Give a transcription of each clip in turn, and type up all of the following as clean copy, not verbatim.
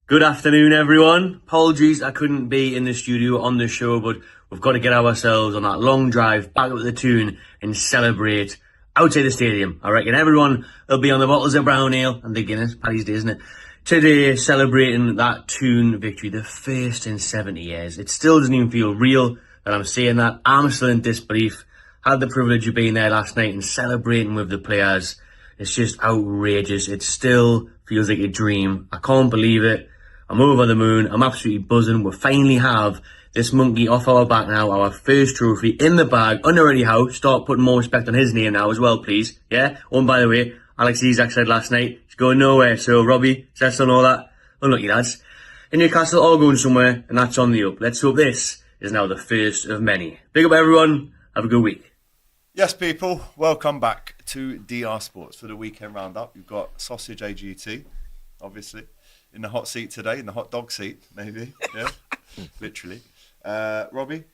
Good afternoon, everyone. Apologies I couldn't be in the studio on the show, but we've got to get ourselves on that long drive back up the tune and celebrate outside the stadium. I reckon everyone will be on the bottles of brown ale and the Guinness, Paddy's Day, isn't it? Today, celebrating that tune victory, the first in 70 years. It still doesn't even feel real that I'm saying that. I'm still in disbelief. Had the privilege of being there last night and celebrating with the players. It's just outrageous. It still feels like a dream. I can't believe it. I'm over the moon. I'm absolutely buzzing. We finally have this monkey off our back now. Our first trophy in the bag. Under Eddie Howe. Start putting more respect on his name now as well, please. Yeah? Oh, and by the way, Alex Isak said last night, he's going nowhere. So, Robbie, Cecil and all that. Unlucky lads. In Newcastle, all going somewhere, and that's on the up. Let's hope this is now the first of many. Big up, everyone. Have a good week. Yes, people. Welcome back to DR Sports for the weekend roundup. You've got Sausage AGT, obviously, in the hot seat today, in the hot dog seat, maybe. Yeah, literally. Robbie,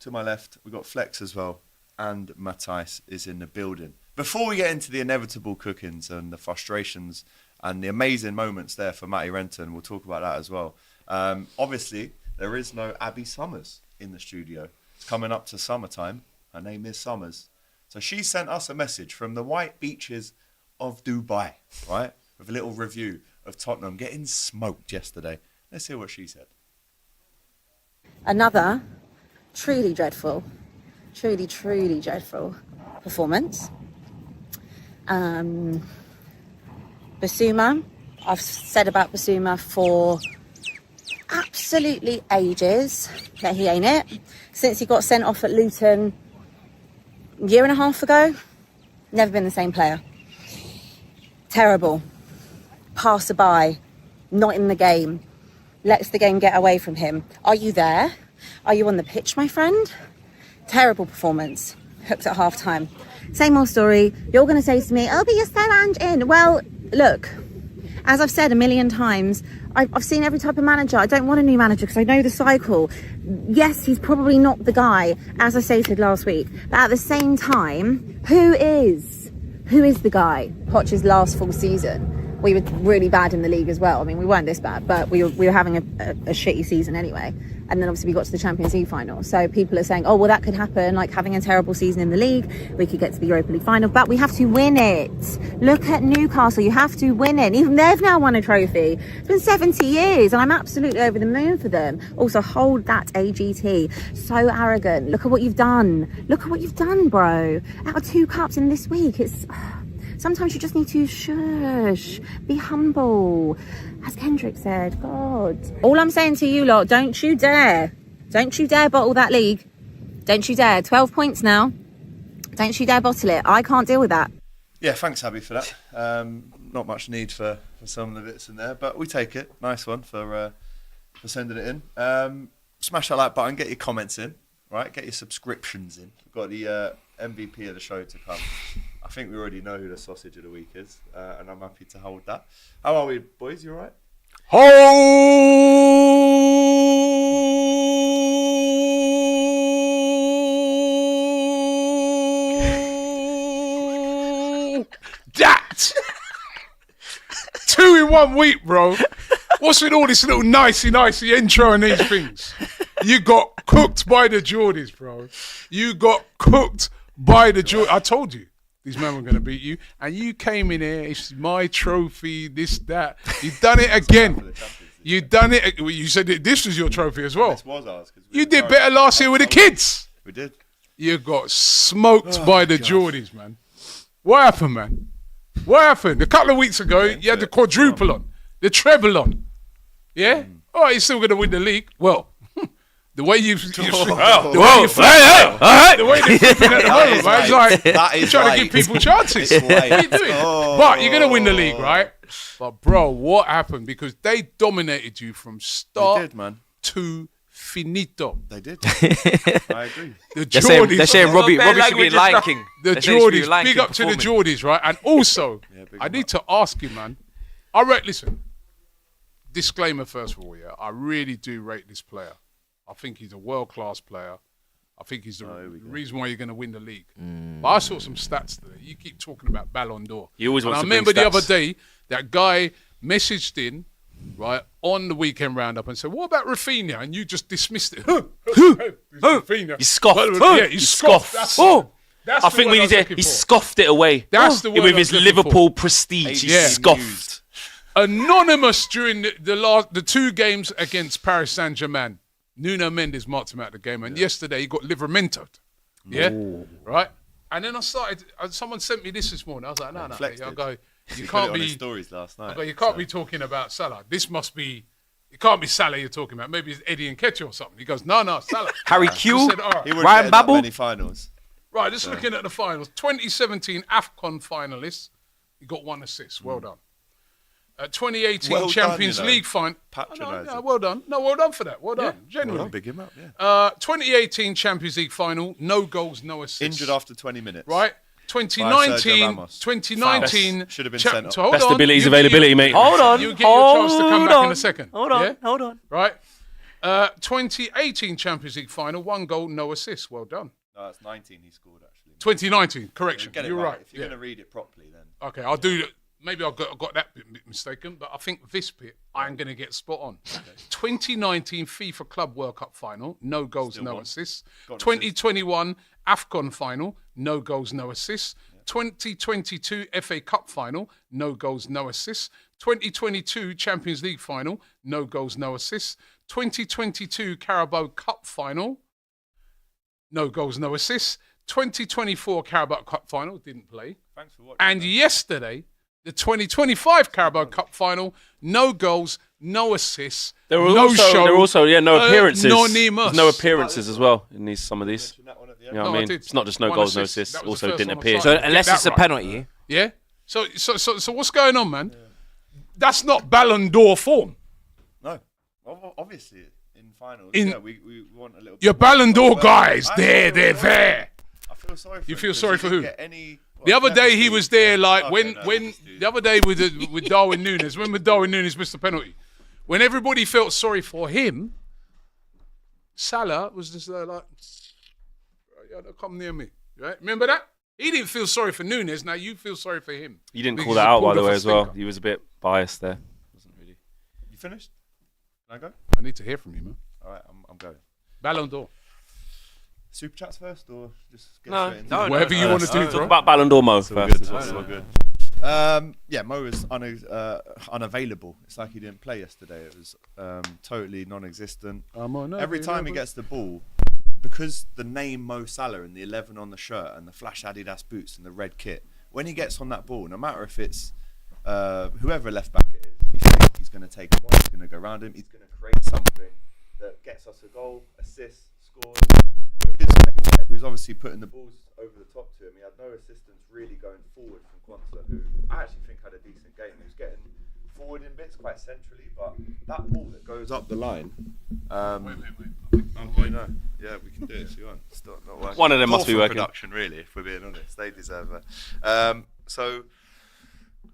to my left, we've got Flex as well, and Matthijs is in the building. Before we get into the inevitable cookings and the frustrations and the amazing moments there for Matty Renton, we'll talk about that as well. Obviously, there is no Abbi Summers in the studio. It's coming up to summertime. Her name is Summers. So she sent us a message from the white beaches of Dubai, right? With a little review of Tottenham getting smoked yesterday. Let's hear what she said. Another truly dreadful performance. Basuma, I've said about Basuma for absolutely ages that he ain't it. Since he got sent off at Luton a year and a half ago, never been the same player. Terrible. Passerby, not in the game, lets the game get away from him. Are you there? Are you on the pitch, my friend? Terrible performance. Hooked at half time. Same old story. You're going to say to me, oh, but you're so in. Well, look, as I've said a million times, I've seen every type of manager. I don't want a new manager because I know the cycle. Yes, he's probably not the guy, as I stated last week. But at the same time, who is the guy? Poch's last full season. We were really bad in the league as well. I mean, we weren't this bad, but we were having a shitty season anyway. And then obviously we got to the Champions League final. So people are saying, oh, well, that could happen, like having a terrible season in the league. We could get to the Europa League final, but we have to win it. Look at Newcastle. You have to win it. Even they've now won a trophy. It's been 70 years and I'm absolutely over the moon for them. Also, hold that, AGT. So arrogant. Look at what you've done. Look at what you've done, bro. Out of 2 cups in this week. It's... Sometimes you just need to shush, be humble. As Kendrick said, God. All I'm saying to you lot, don't you dare bottle that league. Don't you dare. 12 points now. Don't you dare bottle it. I can't deal with that. Yeah, thanks, Abby, for that. Not much need for some of the bits in there, but we take it. Nice one for sending it in. Smash that like button, get your comments in, right? Get your subscriptions in. We've got the MVP of the show to come. I think we already know who the sausage of the week is, and I'm happy to hold that. How are we, boys? You all right? That 2 in 1 week, bro. What's with all this little nicey intro and these things? You got cooked by the Geordies, bro. You got cooked by the Geordies. I told you. These men were going to beat you. And you came in here, it's my trophy, this, that. You've done it again. You've done it. You said that this was your trophy as well. This was ours. You did better last year with the kids. We did. You got smoked by the Geordies, man. What happened, man? What happened? A couple of weeks ago, you had the quadruple on. The treble on. Yeah? Oh, you're still going to win the league? Well, the way you're flipping at the moment, right? It's like you're trying to give people chances. What are you doing? But you're going to win the league, right? But, bro, what happened? Because they dominated you from start to finito. They did. I agree. The Geordies. They're saying Robbie should be in Lion King. The Geordies. Big up to the Geordies, right? And also, I need to ask you, man. Listen, disclaimer first of all, yeah. I really do rate this player. I think he's a world-class player. I think he's the reason why you're going to win the league. But I saw some stats today. You keep talking about Ballon d'Or. You always want to I remember the other day, that guy messaged in right, on the weekend roundup and said, what about Rafinha? And you just dismissed it. Rafinha. You scoffed. Yeah, you scoffed. That's I the think word we I need was to. looking He for. scoffed it away. That's the word with I was his looking Liverpool for. prestige. He Yeah. scoffed. Anonymous during the 2 games against Paris Saint-Germain. Nuno Mendes marked him out of the game, and yesterday he got livermentoed. Yeah, right. And then I started. Someone sent me this morning. I was like, no. I go, you can't be. Stories last night. I go, you can't be talking about Salah. This must be. It can't be Salah you're talking about. Maybe it's Eddie Nketiah or something. He goes, no, Salah. Harry Q. I said, all right. He wouldn't Ryan get that Babel? many finals. Right, just looking at the finals. 2017 AFCON finalists. He got 1 assist. Well done. 2018 Well done, Champions you know. League final. Patronising. Well done. No, well done for that. Well done. Genuinely. Big him up, yeah. 2018 Champions League final. No goals, no assists. Injured after 20 minutes. Right. Sergio 2019. Ramos. 2019. Fouls. Should have been sent off. Hold Best on. ability is You get availability, your- mate. Hold on. You get your chance to come back in a second. Hold on. Yeah? Hold on. Right. 2018 Champions League final. 1 goal, no assists. Well done. No, that's 19 he scored, actually. 2019. Correction. Get it You're right. If you're Yeah. going to read it properly, then. Okay, I'll do that. Maybe I got that bit mistaken, but I think this bit I'm going to get spot on. 2019 FIFA Club World Cup final, no goals, Still no won. assists. Got an 2021 AFCON final, no goals, no assists. 2022 FA Cup final, no goals, no assists. 2022 Champions League final, no goals, no assists. 2022 Carabao Cup final, no goals, no assists. 2024 Carabao Cup final, didn't play. Thanks for watching. And yesterday, the 2025 Carabao Cup final, no goals, no assists, There were no also, show. there were also no appearances. Anonymous. There's no appearances as well in these some of these. Mention that one at the You end. know what No, I I mean? did. It's not just no 1 goals, no assist. assists. That was the Also first didn't one I appear. saw. So unless Get it's a that right. penalty, Yeah? So what's going on, man? That's not Ballon d'Or form. No. Obviously, in finals, In- we want a little Your bit more. Ballon d'Or But guys, I they're feel sorry. there. I feel sorry for You him feel 'cause sorry he for didn't who? get any- The other well, day he was there, like Okay, when no, just do the other day with Darwin Núñez, when Darwin Núñez missed the penalty, when everybody felt sorry for him, Salah was just like, don't come near me, right? Remember that? He didn't feel sorry for Núñez. Now you feel sorry for him. You didn't Because call he that out, by pulled the off way, a as well. stinker. He was a bit biased there. Wasn't really. You finished? Can I go? I need to hear from you, man. All right, I'm going. Ballon d'Or. Super chats first, or just get No, straight into no, it? Whatever you want to do, Talk bro. about Ballon d'Or Mo It's all first. good. as well. It's all good. Yeah, Mo was unavailable. It's like he didn't play yesterday. It was totally non-existent. Every time he gets the ball, because the name Mo Salah and the 11 on the shirt and the flash Adidas boots and the red kit, when he gets on that ball, no matter if it's whoever left back it is, you think he's going to take him on, he's going to go around him, he's going to create something that gets us a goal, assist, scores. His mate, who's obviously putting the balls over the top to him, he had no assistance really going forward from Quanta, who I actually think had a decent game. He was getting forward in bits quite centrally, but that ball that goes up the line. Okay, no. Yeah, we can do it if you want. It's not working. One of them must be Poor for working. production, really, if we're being honest. They deserve it. So,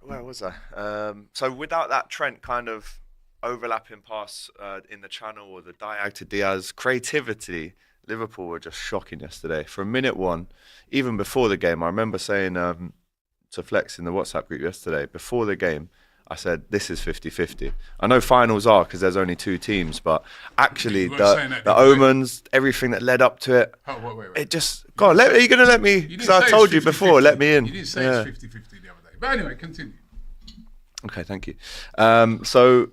where was I? So, without that Trent kind of overlapping pass in the channel or the diag to Diaz, creativity, Liverpool were just shocking yesterday. From minute one, even before the game, I remember saying to Flex in the WhatsApp group yesterday, before the game, I said, this is 50-50. I know finals are because there's only 2 teams, but actually You weren't saying that, the did you? omens, everything that led up to it, Oh, wait. it just, God, are you going to let me, You because didn't I say told you it's before, 50-50. let me in. You didn't say Yeah. it's 50-50 the other day. But anyway, continue. Okay, thank you. So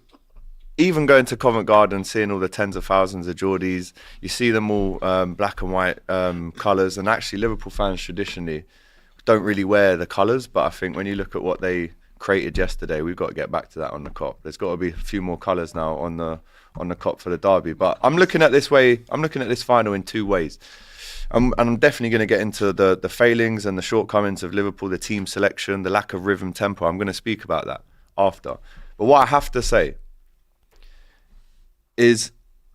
even going to Covent Garden, seeing all the tens of thousands of Geordies, you see them all black and white colours, and actually Liverpool fans traditionally don't really wear the colours, but I think when you look at what they created yesterday, we've got to get back to that on the cop. There's got to be a few more colours now on the cop for the derby. But I'm looking at this final in 2 ways. And I'm definitely going to get into the failings and the shortcomings of Liverpool, the team selection, the lack of rhythm, tempo. I'm going to speak about that after. But what I have to say is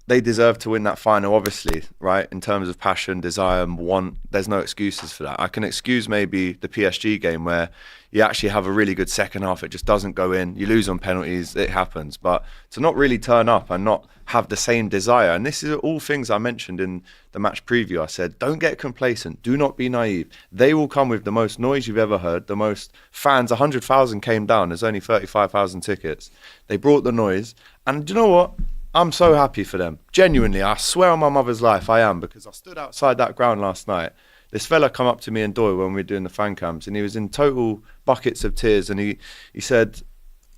they deserve to win that final, obviously, right? In terms of passion, desire, and want, there's no excuses for that. I can excuse maybe the PSG game where you actually have a really good second half. It just doesn't go in. You lose on penalties. It happens. But to not really turn up and not have the same desire, and this is all things I mentioned in the match preview. I said, don't get complacent. Do not be naive. They will come with the most noise you've ever heard, the most fans. 100,000 came down. There's only 35,000 tickets. They brought the noise. And do you know what? I'm so happy for them. Genuinely, I swear on my mother's life I am, because I stood outside that ground last night. This fella come up to me and Doyle when we were doing the fan cams, and he was in total buckets of tears, and he said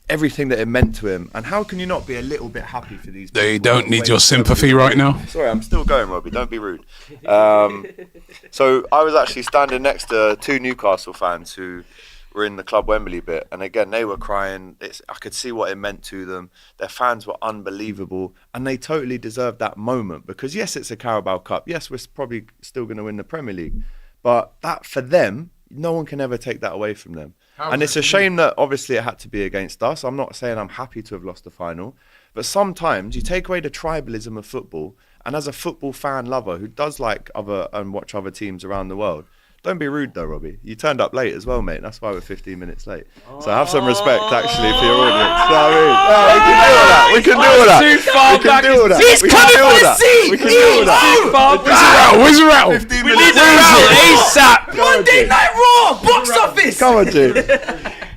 everything that it meant to him. And how can you not be a little bit happy for these people? They don't need your sympathy right now. Sorry, I'm still going, Robbie. Don't be rude. So I was actually standing next to 2 Newcastle fans who were in the Club Wembley bit, and again they were crying. I could see what it meant to them. Their fans were unbelievable, and they totally deserved that moment, because yes, it's a Carabao Cup, yes, we're probably still going to win the Premier League, but that, for them, no one can ever take that away from them. And it's a shame that obviously it had to be against us. I'm not saying I'm happy to have lost the final, but sometimes you take away the tribalism of football, and as a football fan lover who does like other and watch other teams around the world, don't be rude though, Robbie. You turned up late as well, mate. That's why we're 15 minutes late. So have some respect, actually, for your audience. You know what I mean? We can do all that. Too far back. He's coming for the seat. We can do all that. Where's the rattle? 15 We minutes need the rattle late. ASAP. Monday Night Raw, box office. Come on, G.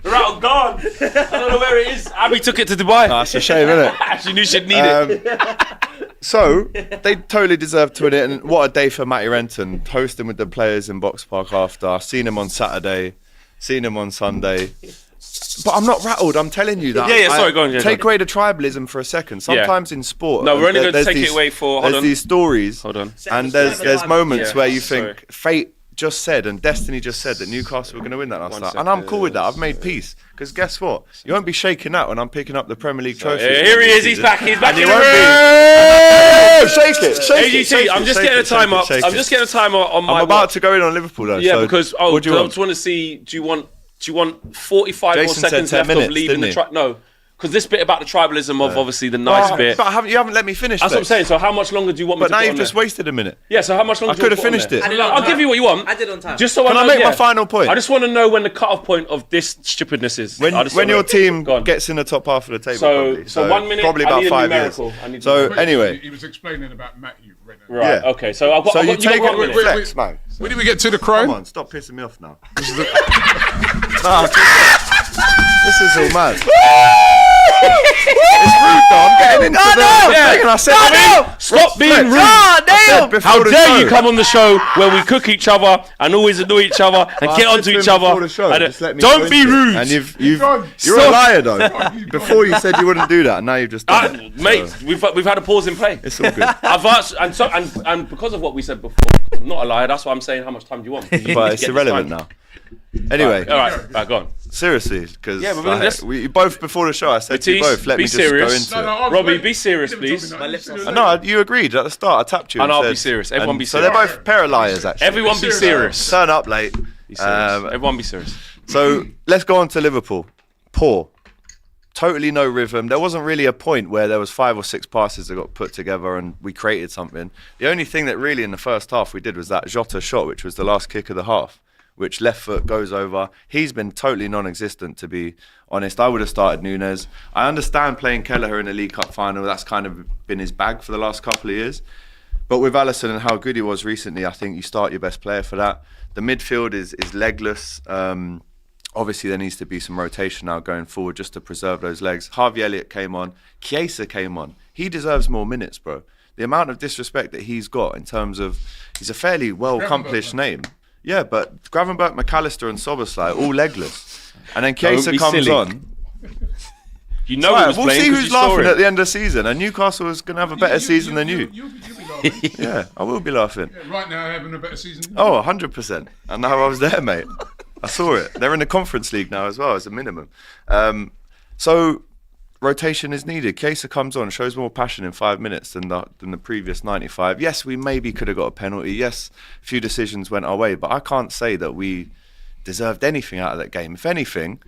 Rattle gone. I don't know where it is. Abby took it to Dubai. That's a shame, isn't it? She knew she'd need it. So they totally deserve to win it, and what a day for Matty Renton, hosting with the players in Box Park after. I've seen him on Saturday, seen him on Sunday. But I'm not rattled, I'm telling you that. Yeah, sorry, go on. Take away the tribalism for a second. Sometimes in sport... No, we're only going to there's take these- it away for... Hold There's on. these stories, Hold on. and there's moments Yeah, where you sorry. think fate just said and destiny just said that Newcastle were going to win that last night. And I'm cool with that. I've made peace. Because guess what? You won't be shaking that when I'm picking up the Premier League trophy. Here he is. He's back. He's back. And in you the won't room. be... Shake it. Shake it. AGT, Shake I'm it, just shake getting a it, shake timer. it, shake I'm it. just getting a timer on my... I'm about to go in on Liverpool though. Yeah, so because what do you I want? just want to see. Do you want 45 Jason more said seconds 10 left minutes, of leaving the didn't track? No, because this bit about the tribalism of obviously the nice bit. But you haven't let me finish. That's what I'm saying. So how much longer do you want me But to now put you've on just there? wasted a minute. Yeah. So how much longer? I could have finished it. I'll give you what you want. I did on time. Just so Can I I know, make my final point? I just want to know when the cut-off point of this stupidness is. When your team Go on. gets in the top half of the table, So probably. 1 minute. Probably I about need a 5 years. numerical. I need So a- anyway, He was explaining about Matthew. right. yeah. Okay. So I've got. so I've you got, take got it 1 with minute. flex, man. When did we get to the Come crime? on, stop pissing me off now. This is all mad. It's rude though. I'm getting into the thing, and I said, Stop being rude. How dare you come on the show where we cook each other and always annoy each other and get onto each other? And don't be rude. And you're a liar though. Before you said you wouldn't do that, and now you've just done it. Mate, So, we've had a pause in play. it's all good. I've asked, and because of what we said before, I'm not a liar. That's why I'm saying how much time do you want? You need But to it's get this irrelevant time. now. Anyway, All right, go on. seriously, because Yeah, but let's- we both before the show, I said to you Matisse, both, let be me just serious. go into it. Robbie, be serious, please. No, you agreed at the start. I tapped you. And I'll be said- serious. Everyone and be So they're serious. both pair of liars, actually. Everyone be serious. Turn up late. Be serious. Everyone be serious. So let's go on to Liverpool. Poor. Totally no rhythm. There wasn't really a point where there was 5 or 6 passes that got put together and we created something. The only thing that really in the first half we did was that Jota shot, which was the last kick of the half, which left foot goes over. He's been totally non-existent, to be honest. I would have started Nunes. I understand playing Kelleher in the League Cup final. That's kind of been his bag for the last couple of years. But with Alisson and how good he was recently, I think you start your best player for that. The midfield is legless. Obviously, there needs to be some rotation now going forward just to preserve those legs. Harvey Elliott came on. Chiesa came on. He deserves more minutes, bro. The amount of disrespect that he's got in terms of... He's a fairly well-accomplished name. Yeah, but Gravenberch, McAllister and Soboslai, all legless. And then Chiesa be comes silly. on. You know he was We'll playing see 'cause who's you saw laughing it. at the end of the season. And Newcastle is going to have a better season than you. You'll be laughing. Yeah, I will be laughing. Right now, having a better season. Oh, 100%. I know I was there, mate. I saw it. They're in the Conference League now as well, as a minimum. So rotation is needed. Chiesa comes on, shows more passion in 5 minutes than the previous 95. Yes, we maybe could have got a penalty. Yes, a few decisions went our way, but I can't say that we deserved anything out of that game. If anything,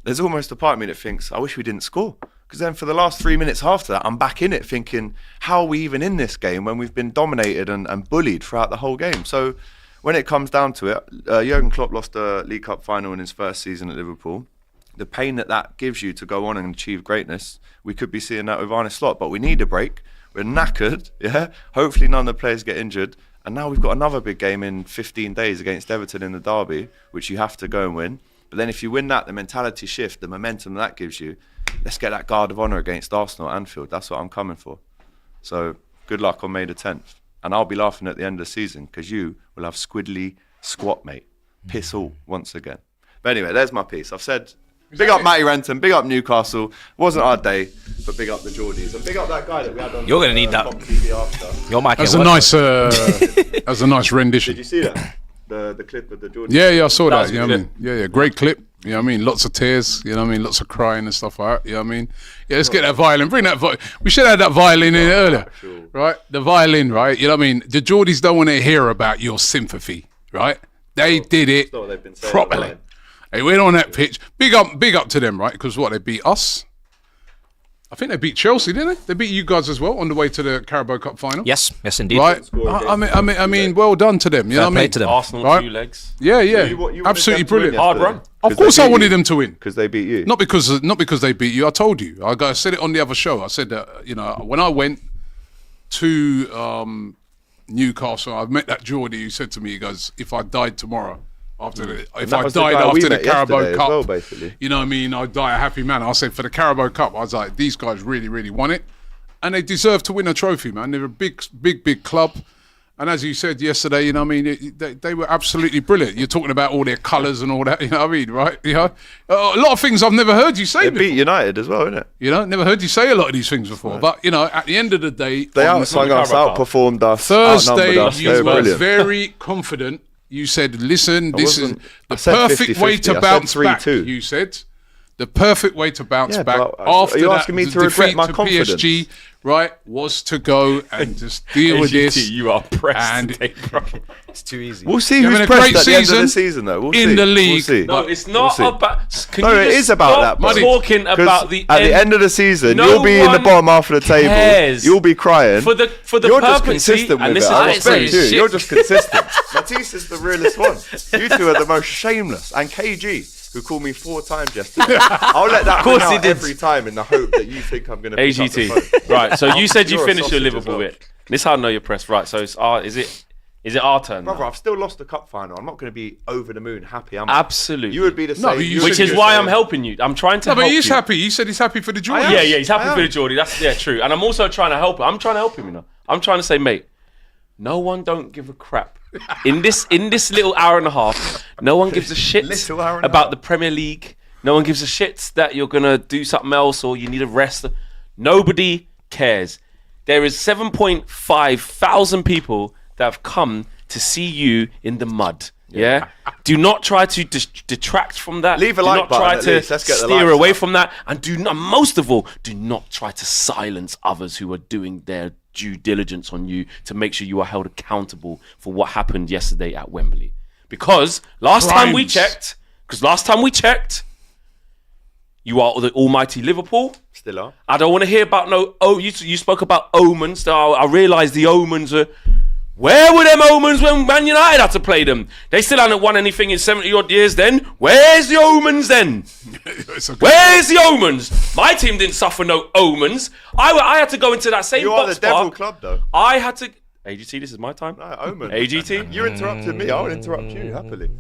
there's almost a part of me that thinks, I wish we didn't score. Because then for the last 3 minutes after that, I'm back in it thinking, how are we even in this game when we've been dominated and bullied throughout the whole game? So when it comes down to it, Jurgen Klopp lost the League Cup final in his first season at Liverpool. The pain that gives you to go on and achieve greatness, we could be seeing that with Arne Slot, but we need a break. We're knackered, yeah? Hopefully none of the players get injured. And now we've got another big game in 15 days against Everton in the derby, which you have to go and win. But then if you win that, the mentality shift, the momentum that gives you, let's get that guard of honour against Arsenal at Anfield. That's what I'm coming for. So good luck on May the 10th. And I'll be laughing at the end of the season because you will have squiddly squat, mate. Piss all once again. But anyway, there's my piece. I've said... Big up Matty Renton, big up Newcastle. Wasn't our day, but big up the Geordies. And big up that guy that we had on. You're going to need that. Your mic That's a nice rendition. Did you see that? The clip of the Geordies? Yeah, I saw that. You know what I mean? Yeah, great clip. You know what I mean? Lots of tears, you know what I mean? Lots of crying and stuff like that, you know what I mean? Yeah, let's get that violin. Bring that violin. We should have had that violin in earlier, right? The violin, right? You know what I mean? The Geordies don't want to hear about your sympathy, right? They did it properly. They went on that pitch. Big up to them, right? Because what, they beat us? I think they beat Chelsea, didn't they? They beat you guys as well on the way to the Carabao Cup final. Yes, indeed. Right. I mean, well done to them. You know what I mean? To them. Arsenal Right. 2 legs. Yeah. You Absolutely brilliant. Hard run. Of course, I wanted them to win. Because they beat you. Not because they beat you. I told you. I said it on the other show. I said that when I went to Newcastle, I met that Geordie who said to me, he goes, "If I died tomorrow." If I died after the Carabao Cup, well, basically. You know what I mean? I'd die a happy man. I said for the Carabao Cup, I was like, these guys really, really want it. And they deserve to win a trophy, man. They're a big club. And as you said yesterday, you know what I mean? They were absolutely brilliant. You're talking about all their colours and all that, you know what I mean, right? You know, a lot of things I've never heard you say They before. beat United as well, innit? You know, never heard you say a lot of these things before. Right. But, you know, at the end of the day... They outsung us, outperformed us, Thursday, outnumbered us. you were very confident. You said, listen, this is the perfect way to bounce back, you said. The perfect way to bounce back after you're that asking me to defeat regret my to confidence. PSG, right, was to go and just deal with this. You are pressed and today, bro. It's too easy. We'll see Having who's a pressed great at the end of the season season, though. We'll in see. the league. We'll see. No, it's not about... It is about that, bro. Talking about the at the end of the season, No you'll be in the one bottom half of the table. cares. You'll be crying. For the You're just permanency, consistent and with this it. is I what respect you. shit. You're just consistent. Matisse is the realest one. You two are the most shameless. And KG, who called me 4 times yesterday. I'll let that ring out every time in the hope that you think I'm going to pick up the phone. AGT. Right, so you said you You're a finished your sausage Liverpool as well. bit. This is how I know you're pressed. Right, so it's is it our turn Brother, now? I've still lost the cup final. I'm not going to be over the moon happy. Am I? Absolutely. You would be the same. No, but you Which said is why I'm helping you. I'm trying to help but you. he's happy. He said he's happy for the Geordies. Yeah, he's happy I am. for the Geordie. That's true. And I'm also trying to help him. I'm trying to help him, you know. I'm trying to say, mate, no one don't give a crap. In this little hour and a half, no one gives a shit Little hour and a about half. the Premier League. No one gives a shit that you're going to do something else or you need a rest. Nobody cares. There is 7.5 thousand people that have come to see you in the mud. Yeah. Do not try to detract from that. Leave a do like not button try at to least. Let's get the steer likes away up. from that. And do not, most of all, do not try to silence others who are doing their due diligence on you to make sure you are held accountable for what happened yesterday at Wembley. Because last time we checked, you are the almighty Liverpool. Still are. I don't want to hear about you spoke about omens. I realise the omens are... Where were them omens when Man United had to play them? They still hadn't won anything in 70 odd years then. Where's the omens then? Where's the omens? My team didn't suffer no omens. I had to go into that same You are box the devil park. club, though. I had to... AGT, this is my time. No, Omen. AGT? You interrupted me. I'll interrupt you happily.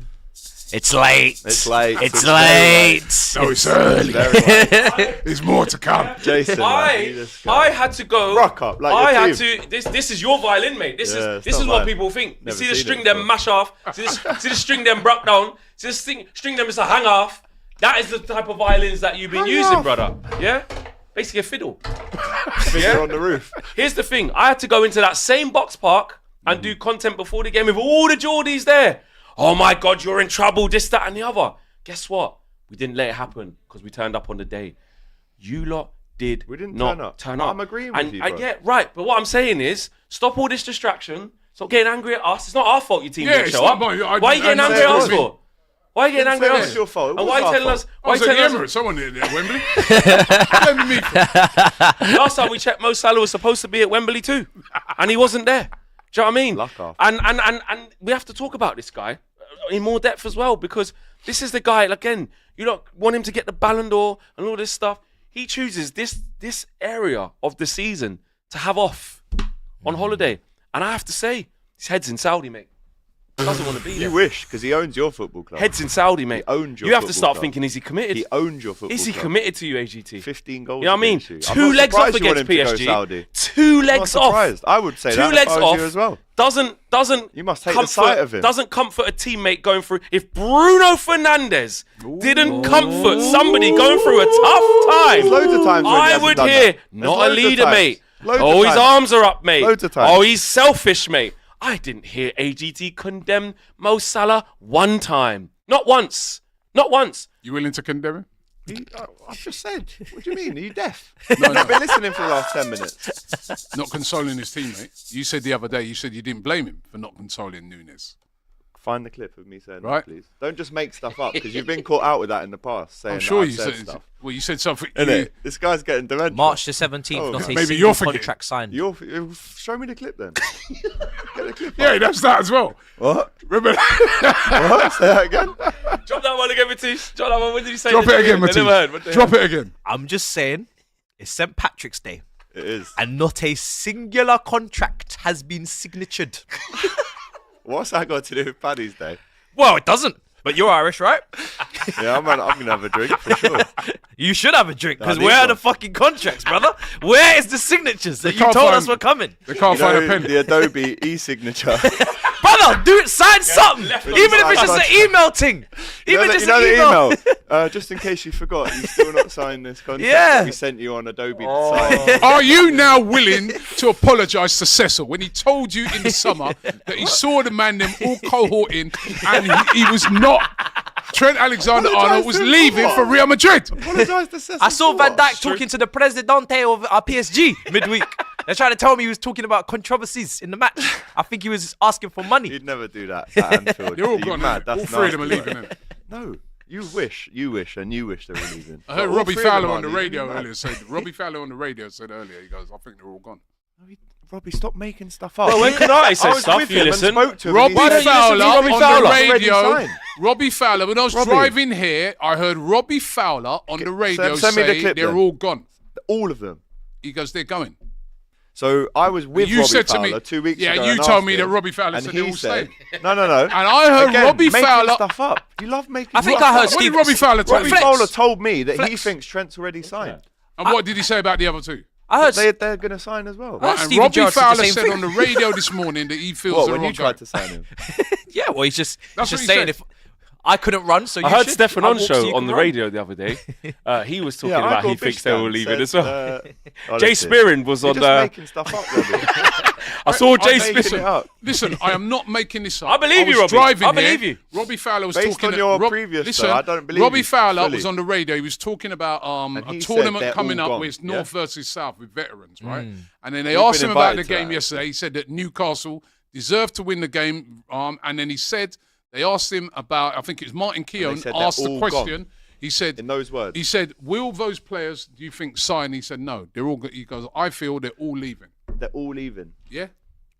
It's late. It's late. It's late. No, it's early. Very late. There's more to come. Jason, man, you just go. I had to go. Rock up, like I your had team. to. This is your violin, mate. This Yeah, is it's not what mine. people think. You Never see the seen string it them before. mash off. See the string them broke down. See the string them is a hang off. That is the type of violins that you've been Hang using, off. brother. Yeah, basically a fiddle. Finger on the roof. Here's the thing. I had to go into that same box park and do content before the game with all the Geordies there. Oh my God, you're in trouble, this, that, and the other. Guess what? We didn't let it happen because we turned up on the day. You lot did We didn't not turn turn up. up. I'm agreeing with you, bro. Yeah, right. But what I'm saying is, stop all this distraction. Stop getting angry at us. It's not our fault your team Yeah, didn't it's show not up. mine. Why are you getting I angry at us agree. for? Why are you getting angry at us? It's your fault. It And was why are you our telling fault. us? I Why are was you at the telling us? Emirates. Someone near there, Wembley. Blame me for Last time we checked, Mo Salah was supposed to be at Wembley too, and he wasn't there. Do you know what I mean? Luck off. And we have to talk about this guy in more depth as well, because this is the guy. Again, you don't want him to get the Ballon d'Or and all this stuff. He chooses this area of the season to have off on holiday, and I have to say, his head's in Saudi, mate. Doesn't want to be there. You wish, because he owns your football club. Head's in Saudi, mate. He owned your You have to football start club. thinking, is he committed? He owned your football Is he club. committed to you, AGT? 15 goals. You know what I mean? against you. I'm Two not legs off surprised you want against him to go PSG. Saudi. 2 I'm legs not off. surprised. I would say 2 that if legs I was off. you as well. Doesn't You must take the comfort, sight of him. Doesn't comfort a teammate going through. If Bruno Fernandes didn't comfort somebody going through a tough time, There's loads of times when he I hasn't would done hear that. There's not a loads of leader, times. mate. Loads Oh, of his times. arms are up, mate. Loads of times. Oh, he's selfish, mate. I didn't hear AGT condemn Mo Salah one time. Not once. Not once. You willing to condemn him? I've just said. What do you mean? Are you deaf? I've been listening for the last 10 minutes. Not consoling his teammate. You said the other day, you said you didn't blame him for not consoling Nunes. Find the clip of me saying Right. that, please. Don't just make stuff up, because you've been caught out with that in the past, saying I'm sure that you I've said stuff. well, you said something. Innit? This guy's getting dementia. March the 17th, Oh, not a maybe single you're forgetting. contract signed. Show me the clip then. Get the clip Yeah, up. that's that as well. What? Remember? What? Say that again? Drop that one again, Matisse. Drop that one. What did you say? Drop it again, I never heard. What the Matisse. Drop hell? it again. I'm just saying, it's St. Patrick's Day, It is. and not a singular contract has been signatured. What's that got to do with Paddy's Day? Well, it doesn't. But you're Irish, right? Yeah, I'm going to have a drink for sure. You should have a drink, because I need where are the one. fucking contracts, brother? Where is the signatures that you can't told find- us were coming? They can't You find a know, pen. the Adobe e-signature. Brother, do it, sign something. left Even if it's just an email thing. Even just an email. the email? Just in case you forgot, you still not signed this contract Yeah. that we sent you on Adobe to sign. Are you now willing to apologise to Cecil when he told you in the summer that he saw the man them all cohorting and he was not... Trent Alexander-Arnold was Apologise to him leaving for for what? Real Madrid. Apologise to Cecil I saw for Van what? Dijk talking to the Presidente of PSG midweek. They're trying to tell me he was talking about controversies in the match. I think he was asking for money. He'd never do that at Anfield. They're all You gone. mad? Innit? All That's three of them are nasty, leaving. right? Innit? No, you wish, and you wish they were leaving. I heard All Robbie three of them Fowler are on the leaving, radio you mad? earlier said. Robbie Fowler on the radio said earlier. He goes, "I think they're all gone." Robbie, stop making stuff up. Well, when Canate said I was stuff, with you him listen. and spoke to him. Robbie and he said, Fowler Robbie on Fowler. the Already radio. signed. Robbie Fowler. When I was Robbie. driving here, I heard Robbie Fowler on the radio send me the say clip they're then. all gone. all of them. He goes, "They're going." So I was with You Robbie said to Fowler me, 2 weeks yeah, ago. you and told asked me that him, Robbie Fowler and said he they're all said, staying. No. And I heard Again, Robbie making Fowler. stuff up. You love making. I think stuff I heard up. What did Steve- Robbie Fowler tell Robbie you? Fowler told me that he Flex. thinks Trent's already signed. And what did he say about the other two? I heard They're going to sign as well. Right. And Steven Robbie Gerrard said the Fowler same said thing. on the radio this morning that he feels What, they're when all you tried going. to sign him? Yeah, well, he's just That's what he saying said. if I couldn't run, so you I heard should. Stefan I on walk so show you on can the run. radio the other day. He was talking I about got he thinks they were Bishtan leaving said, as well. oh, Jay listen, Spearing was you're on. just making stuff up, Robbie. I saw Jay making Spearing. it up. Listen, I am not making this up. I believe you, was Robbie. driving I believe here. you. Robbie Fowler was Based talking on your Rob- previous, listen, though, I don't believe Robbie you Fowler fully. was on the radio. He was talking about And a he said tournament they're coming all up gone, with yeah? North versus South with veterans, right? And then they We've asked been him about the invited to game that. yesterday. He said that Newcastle deserved to win the game, and then he said they asked him about. I think it was Martin Keown said they're asked the all question. gone. He said, In those words. he said, "Will those players, do you think, sign?" He said, "No, they're all." He goes, "I feel they're all leaving." They're all leaving. Yeah.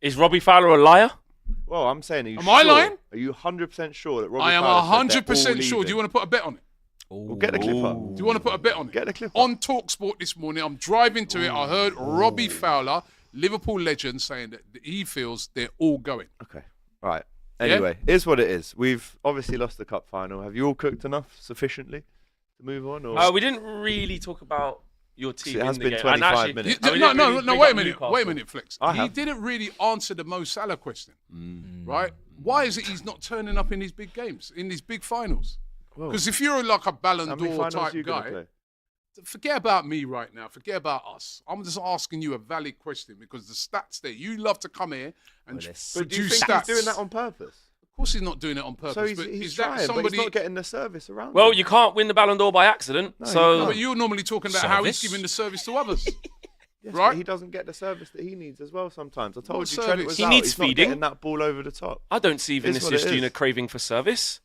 Is Robbie Fowler a liar? Well, I'm saying, are you Am sure? I lying? Are you 100% sure that Robbie I am Fowler said 100% they're all sure. Do you want to put a bet on it? Well, get the clip up. Do you want to put a bet on it? Get the clip up. On TalkSport this morning, I'm driving to it. I heard Robbie Fowler, Liverpool legend, saying that he feels they're all going. Okay. Right. Anyway, here's what it is. We've obviously lost the cup final. Have you all cooked enough sufficiently to move on? Or We didn't really talk about your team. It has in the been game. 25 And actually, minutes. we No, didn't no, really no. big Wait a up minute. Newcastle. Wait a minute, Flex. I He have. didn't really answer the Mo Salah question, right? Why is it he's not turning up in these big games, in these big finals? Whoa. Because if you're like a Ballon How many d'Or finals are type you gonna guy, play? forget about me right now. Forget about us. I'm just asking you a valid question because the stats there. You love to come here and But do you produce think stats. he's doing that on purpose? Of course, he's not doing it on purpose. So he's but is trying, that but somebody? he's not getting the service around Well, him. you can't win the Ballon d'Or by accident. No, so you No, can't. but you're normally talking about how he's Service? giving the service to others. Yes, right? but he doesn't get the service that he needs as well sometimes. I told What you, Trent service? was He out. needs He's not feeding. getting that ball over the top. I don't see It's what Vinicius it Junior is. craving for service.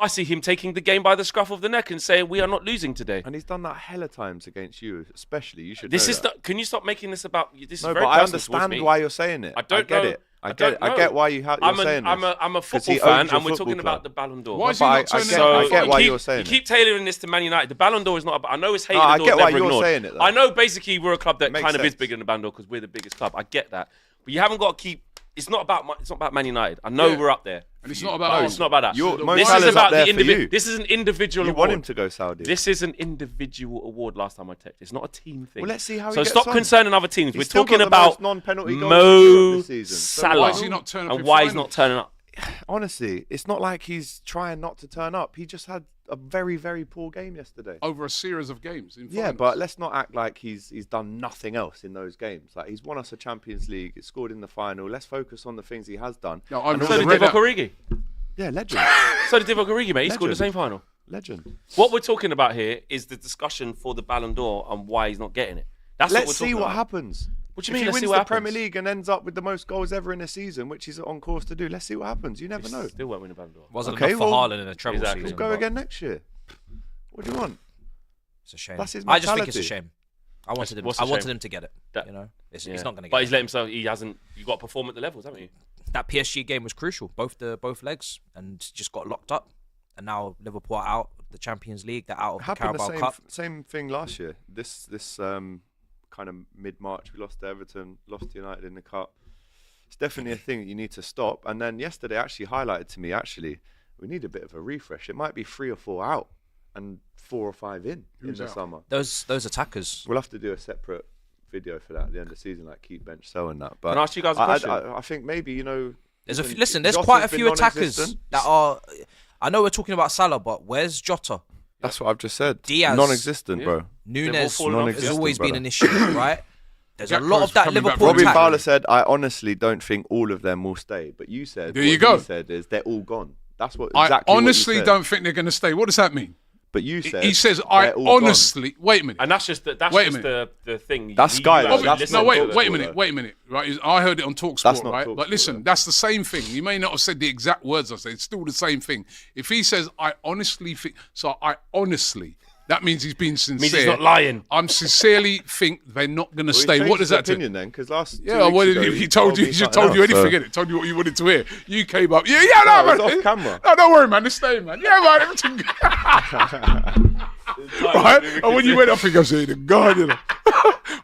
I see him taking the game by the scruff of the neck and saying, we are not losing today. And he's done that hella times against you, especially. You should. This know is that. can you stop making this about? This No, is but very I personal towards understand me. why you're saying it. I don't get know. it. I get why you're saying this. I'm a 'Cause football he fan, owns your and we're talking football about club. the Ballon d'Or. Why is he But not I turning get- it I up? get why you you're saying keep tailoring this to Man United. The Ballon d'Or is not about. I know it's hated. I the get door's why never you're ignored. saying it, though. I know basically we're a club that Makes kind of is sense. bigger than the Ballon d'Or because we're the biggest club. I get that, but you haven't got to keep. It's not about Man United. I know Yeah. we're up there. And it's for not you. about No, Arsenal. it's not about that. Mo This Salah's is about up there the for you. This is an individual You award. want him to go Saudi. This is an individual award. Last time I checked, it's not a team thing. Well, let's see how he So gets stop on. concerning other teams. He's We're still talking got the about most non-penalty goals in Europe Mo this season. So Salah. why is he not turning up and in why he's finals? not turning up? Honestly, it's not like he's trying not to turn up. He just had a very, very poor game yesterday. Over a series of games. Yeah, finals. but let's not act like he's done nothing else in those games. Like he's won us a Champions League, he's scored in the final. Let's focus on the things he has done. No, I'm And So also- did read Divock that- Origi. yeah, legend, So did Divock Origi, mate. He scored the Legend. same final. legend. What we're talking about here is the discussion for the Ballon d'Or and why he's not getting it. That's what we're Let's talking see what about. happens. What do you If mean? he Let's wins see the what Premier happens? League and ends up with the most goals ever in a season, which he's on course to do, let's see what happens. You never know. Still won't win the Ballon d'Or. Wasn't Okay, enough for well, Haaland in a treble exactly. season. We'll go but again next year. What do you want? It's a shame. That's his I just think it's a mentality. shame. I wanted him. What's a I wanted shame? him to get it. That- You know, he's Yeah. not going to get But it. he's let himself. He hasn't. You got to perform at the levels, haven't you? That PSG game was crucial, both legs, and just got locked up. And now Liverpool are out the Champions League. They're out of the Happened Carabao the Cup. same thing last year. This kind of mid-March, we lost to Everton, lost to United in the cup. It's definitely a thing that you need to stop. And then yesterday actually highlighted to me, we need a bit of a refresh. It might be 3 or 4 out and 4 or 5 in Who's the out? summer. Those attackers. We'll have to do a separate video for that at the end of the season, like keep bench sell and that. But Can I ask you guys a question? I think maybe, you know... There's even listen. There's Jota's quite a been few attackers non-existent. that are. I know we're talking about Salah, but where's Jota? That's what I've just said. Diaz. Non-existent, Yeah. bro. Nunes fallen off. has Non-existent, always been brother. an issue, right? There's a Gakpo's lot of that coming back Liverpool from Robbie attack. Fowler said, I honestly don't think all of them will stay. But you said, There what you go. he said is they're all gone. That's what I exactly what you honestly said. don't think they're going to stay. What does that mean? But you said He says, they're I all gone. honestly. Wait a minute. And that's just the Wait a the thing. That's Sky, though. actually That's listen No, not to wait, the- wait a Talksport, minute, wait a minute. Right, I heard it on That's Talksport, not right? Talksport, But listen, though. that's the same thing. You may not have said the exact words I said. It's still the same thing. If he says, I honestly think, so I honestly, that means he's being sincere. Means he's not lying. I'm sincerely think they're not going to Well, he stay. changed What does his that do? opinion then? Because last Yeah, 2 well, weeks ago, he told you, me he just something told you else, anything, so- innit? Told you what you wanted to hear. You came up, yeah, No, no, it was man. off camera. No, don't worry, man. They're staying, man. Yeah, man, everything good. Right? And when you went up, he goes, hey, the God, you know.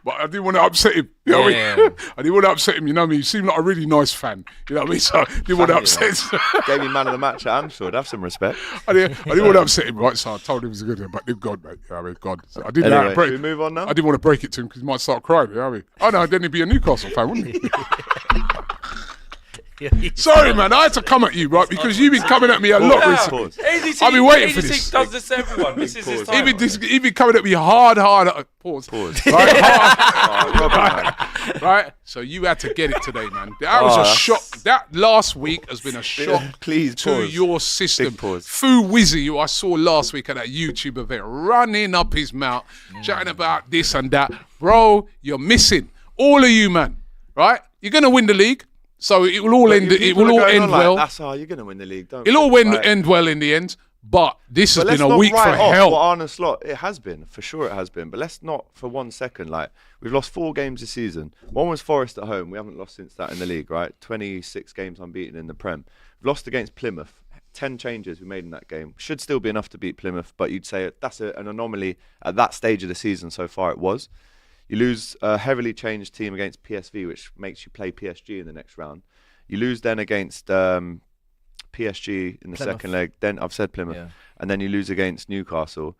But I didn't want to upset him. You know what I mean? Yeah. I didn't want to upset him, you know what I mean? He seemed like a really nice fan. You know what I mean? So I didn't want to upset him. Gave me man of the match at Anfield. Have some respect. I didn't want to upset him, right? So I told him it was good, but God, mate. You know what I mean? God. So I didn't Anyway, break. should we move on now? I didn't want to break it to him because he might start crying. You know what I mean? Oh, no, then he'd be a Newcastle fan, wouldn't he? Sorry, man. I had to come at you, right? Because you've been coming at me a lot recently. Pause. ADT, I've been waiting for ADT this. does this to everyone. This is his Pause. time. He been coming at me hard. Pause. Pause. Right, hard. Oh, Robbie, man. Right? So you had to get it today, man. That was a that's- shock. That last week has been a shock Please to pause. your system. Big pause. Fu Wizzy, who I saw last week at that YouTube event, running up his mouth, chatting about this and that. Bro, you're missing. All of you, man. Right? You're going to win the league. So it will all end. It People will are all going end on like, well. That's how you're going to win the league. Don't It'll all like- end well in the end. But this has But let's been a not week for write off hell. what Arne Slot. It has been, for sure it has been. But let's not for 1 second, like, we've lost 4 games this season. One was Forest at home. We haven't lost since that in the league, right? 26 games unbeaten in the Prem. We've lost against Plymouth. 10 changes we made in that game. Should still be enough to beat Plymouth, but you'd say that's an anomaly at that stage of the season so far it was. You lose a heavily changed team against PSV, which makes you play PSG in the next round. You lose then against PSG in the Plymouth. second leg. Then I've said Plymouth. Yeah. And then you lose against Newcastle.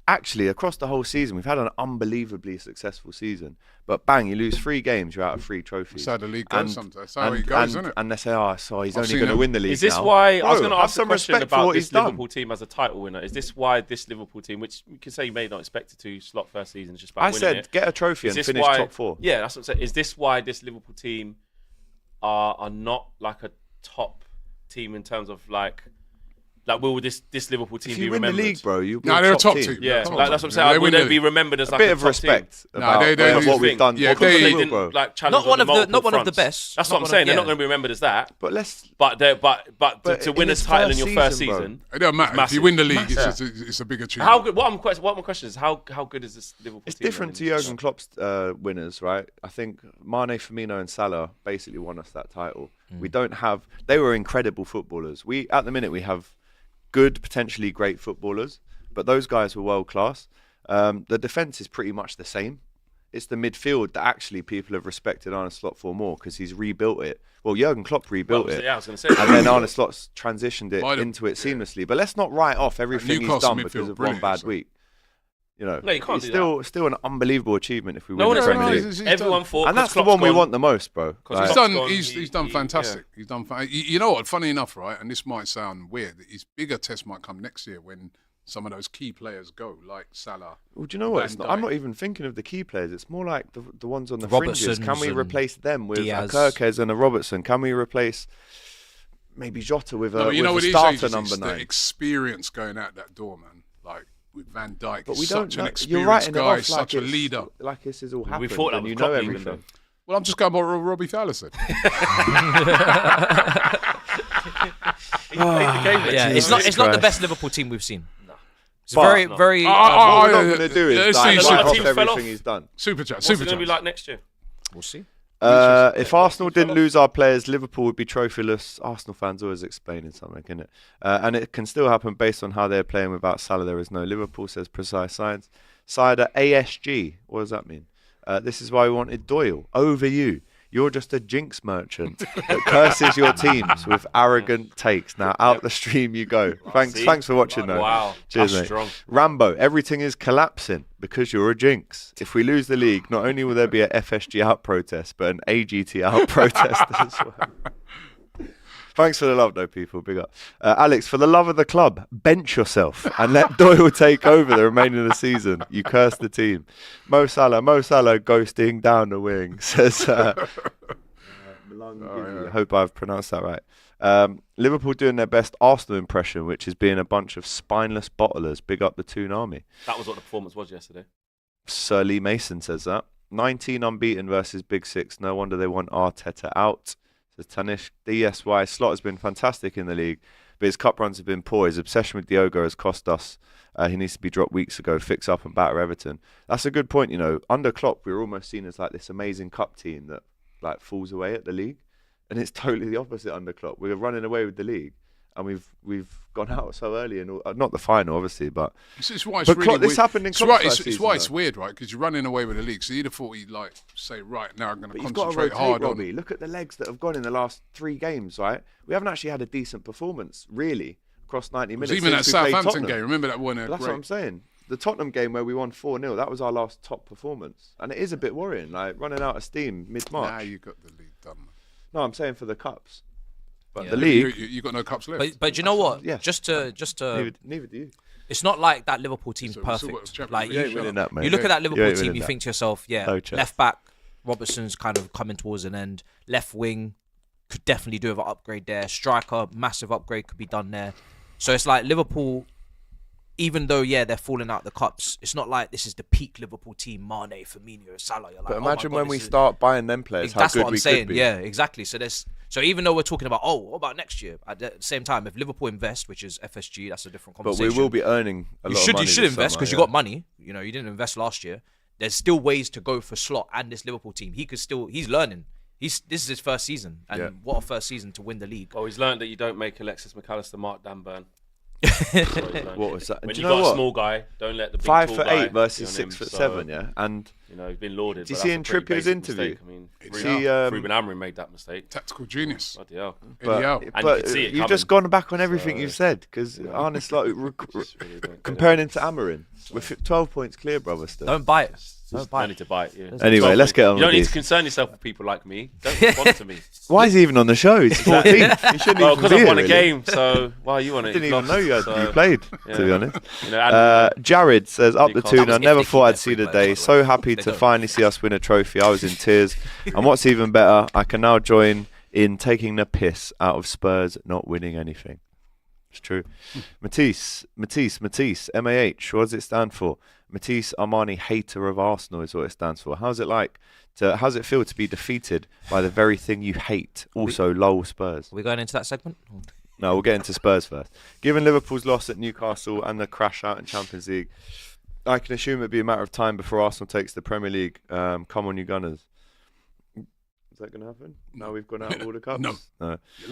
Actually, across the whole season, we've had an unbelievably successful season. But bang, you lose 3 games, you're out of 3 trophies. That's how the league goes And- sometimes. That's how it goes, isn't it? And they say, oh, so he's I've only seen going to them. win the league Is this now. why I was Bro, going to have ask a some question respect for about what this he's done. Liverpool team as a title winner? Is this why this Liverpool team, which you can say you may not expect it to slot first season, is just about I winning said, it? get a trophy Is and this finish why- top 4. Yeah, that's what I'm saying. Is this why this Liverpool team are not like a top team in terms of like Like, will this Liverpool team If be you win the remembered? league, bro, you'll be No, a they're a top top team. team. Yeah, Come like, on, that's what I'm man. saying. They Will win they the be league. remembered as A like bit a of top respect team? about they- what we've done. yeah, Because they- they didn't bro. like challenge Not one on of the multiple not one of the fronts. best. That's Not what I'm one of- saying. They're yeah. not going to be remembered as that. But let's. But to in win a his title in first your first season, bro. season. It don't matter. If massive. you win the league, Massive. it's a big achievement. How good? What my question is, how good is this Liverpool It's team? different to then? Jurgen Klopp's winners, right? I think Mane, Firmino, and Salah basically won us that title. We don't have. They were incredible footballers. At the minute we have good, potentially great footballers, but those guys were world class. The defense is pretty much the same. It's the midfield that actually people have respected Arne Slot for more because he's rebuilt it. Well, Jurgen Klopp rebuilt it. Yeah, I was going to say. And then Arne Slot's transitioned it Might have- into it seamlessly. But let's not write off everything he's Newcastle done midfield, because of one brilliant, bad so. week. You know, No, you can't it's do still an unbelievable achievement if we No win one the has Premier he's- League. he's Everyone done- thought. And that's the Klopp's one we gone- want the most, bro. Because Like, he's done- He's done fantastic. He's done. You know what? Funny enough, right? And this might sound weird. His bigger test might come next year when some of those key players go, like Salah. well, do you know what? Van I'm Dijk. not even thinking of the key players. It's more like the ones on the Robertsons fringes. Can we and replace them with a Diaz. Kirkes and a Robertson? Can we replace maybe Jota with a, No, but you know with what a these starter ages, number it's the 9? experience going out that door, man. Like with Van Dijk, But we he's don't such an know. You're experienced writing it guy, off such a it's- leader. Like this is all We happened. thought that and was you know Klopp leaving everything. them. Well, I'm just going by what Robbie Fowler said. Yeah, it's not the Christ. best Liverpool team we've seen. It's But- very No. very. What we're not yeah, going to do yeah, is let's like, see, write Super off Chat. Fell everything off. he's done. Super chat. What's Super it going to be chat. like next year? We'll see. If Arsenal didn't lose our players, Liverpool would be trophyless. Arsenal fans always explaining something, innit? And it can still happen based on how they're playing without Salah. There is no Liverpool, says Precise Science. Cider ASG. What does that mean? This is why we wanted Doyle over you. You're just a jinx merchant that curses your teams with arrogant takes. Now out the stream you go. Thanks for watching though. Wow, Cheers, that's mate. strong. Rambo, everything is collapsing because you're a jinx. If we lose the league, not only will there be a FSG out protest, but an AGT out protest as well. Thanks for the love, though, people. Big up. Alex, for the love of the club, bench yourself and let Doyle take over the remainder of the season. You curse the team. Mo Salah ghosting down the wing, says Malungi. I hope I've pronounced that right. Liverpool doing their best Arsenal impression, which is being a bunch of spineless bottlers. Big up the Toon Army. That was what the performance was yesterday. Sir Lee Mason says that. 19 unbeaten versus Big Six. No wonder they want Arteta out. Says Tanish DSY. Slot has been fantastic in the league, but his cup runs have been poor. His obsession with Diogo has cost us. He needs to be dropped weeks ago. Fix up and batter Everton. That's a good point. You know, under Klopp, we were almost seen as like this amazing cup team that like falls away at the league, and it's totally the opposite under Klopp. We're running away with the league, and we've gone out so early, and not the final, obviously, but It's why it's But really Klopp, this weird. happened in It's Klopp's right, first it's season, why it's though. weird, right? Because you're running away with the league. So you'd have thought he'd like say, right now I'm going to But you've got to concentrate rotate, hard on. Robbie. Look at the legs that have gone in the last 3 games, right? We haven't actually had a decent performance, really, across 90 minutes. Even that since we played Southampton Tottenham. game, remember that one? That's what I'm saying. The Tottenham game where we won 4-0, that was our last top performance. And it is a bit worrying, like running out of steam mid-March. Now you got the league done. No, I'm saying for the Cups. But Yeah. the league, You got no cups left. But you know what? Yeah. Just to neither do you. it's not like that Liverpool team's So- so what, perfect. Champions Like League? You you, ain't winning that, mate. you look at that You Liverpool ain't team, winning you that. think to yourself, yeah, No chance. left back Robertson's kind of coming towards an end. Left wing could definitely do with an upgrade there. Striker, massive upgrade could be done there. So it's like Liverpool, even though they're falling out the cups, it's not like this is the peak Liverpool team. Mane, Firmino, Salah. You're like, But oh my imagine God, when we this is- start buying them players, how That's good what I'm we saying. could be. Yeah, exactly. So even though we're talking about, what about next year? At the same time, if Liverpool invest, which is FSG, that's a different But conversation. we will be earning a lot of money You should this invest summer, because yeah. you got money. You know, you didn't invest last year. There's still ways to go for Slot and this Liverpool team. He's learning. This is his first season, and Yeah. what a first season to win the league. Well, he's learned that you don't make Alexis McAllister Mark Danburn. What was that? When Do you you know got what? a small guy, don't let the big 5 tall foot guy 8 versus be on him. 6'7", yeah. And You know, he's been lauded. Do you but see that's in a pretty Trippier's basic interview? mistake. I mean, See, Ruben Amorim made that mistake. Tactical genius. Bloody hell. Eddie Howe. you but could see it you've just coming. gone back on everything you've said because honest, like Just really don't get comparing him to Amarin, we're 12 points clear, brother. Still. Don't bite. it. Don't No bite. need to bite. Yeah. Anyway, let's get on You don't with need this. to concern yourself with people like me. Don't respond to me. Why is he even on the show? He's 14th. He shouldn't Well, even because be I here, won a really. game, so why are you on it? I didn't You've even know you, lost, you so, played, to yeah. be honest. You know, Adam, Jared says, up the Newcastle. tune. That I was never if they thought keep I'd their see the free day. players, So happy They to don't. finally see us win a trophy. I was in tears. And what's even better, I can now join in taking the piss out of Spurs not winning anything. It's true. Matisse, MAH. What does it stand for? Matisse Armani, hater of Arsenal, is what it stands for. How's it feel to be defeated by the very thing you hate? Also, lol Spurs. Are we going into that segment? No, we'll get into Spurs first. Given Liverpool's loss at Newcastle and the crash out in Champions League, I can assume it'd be a matter of time before Arsenal takes the Premier League. Come on, you Gunners. Is that going to happen? Now we've gone out of all the cups? No. No. You're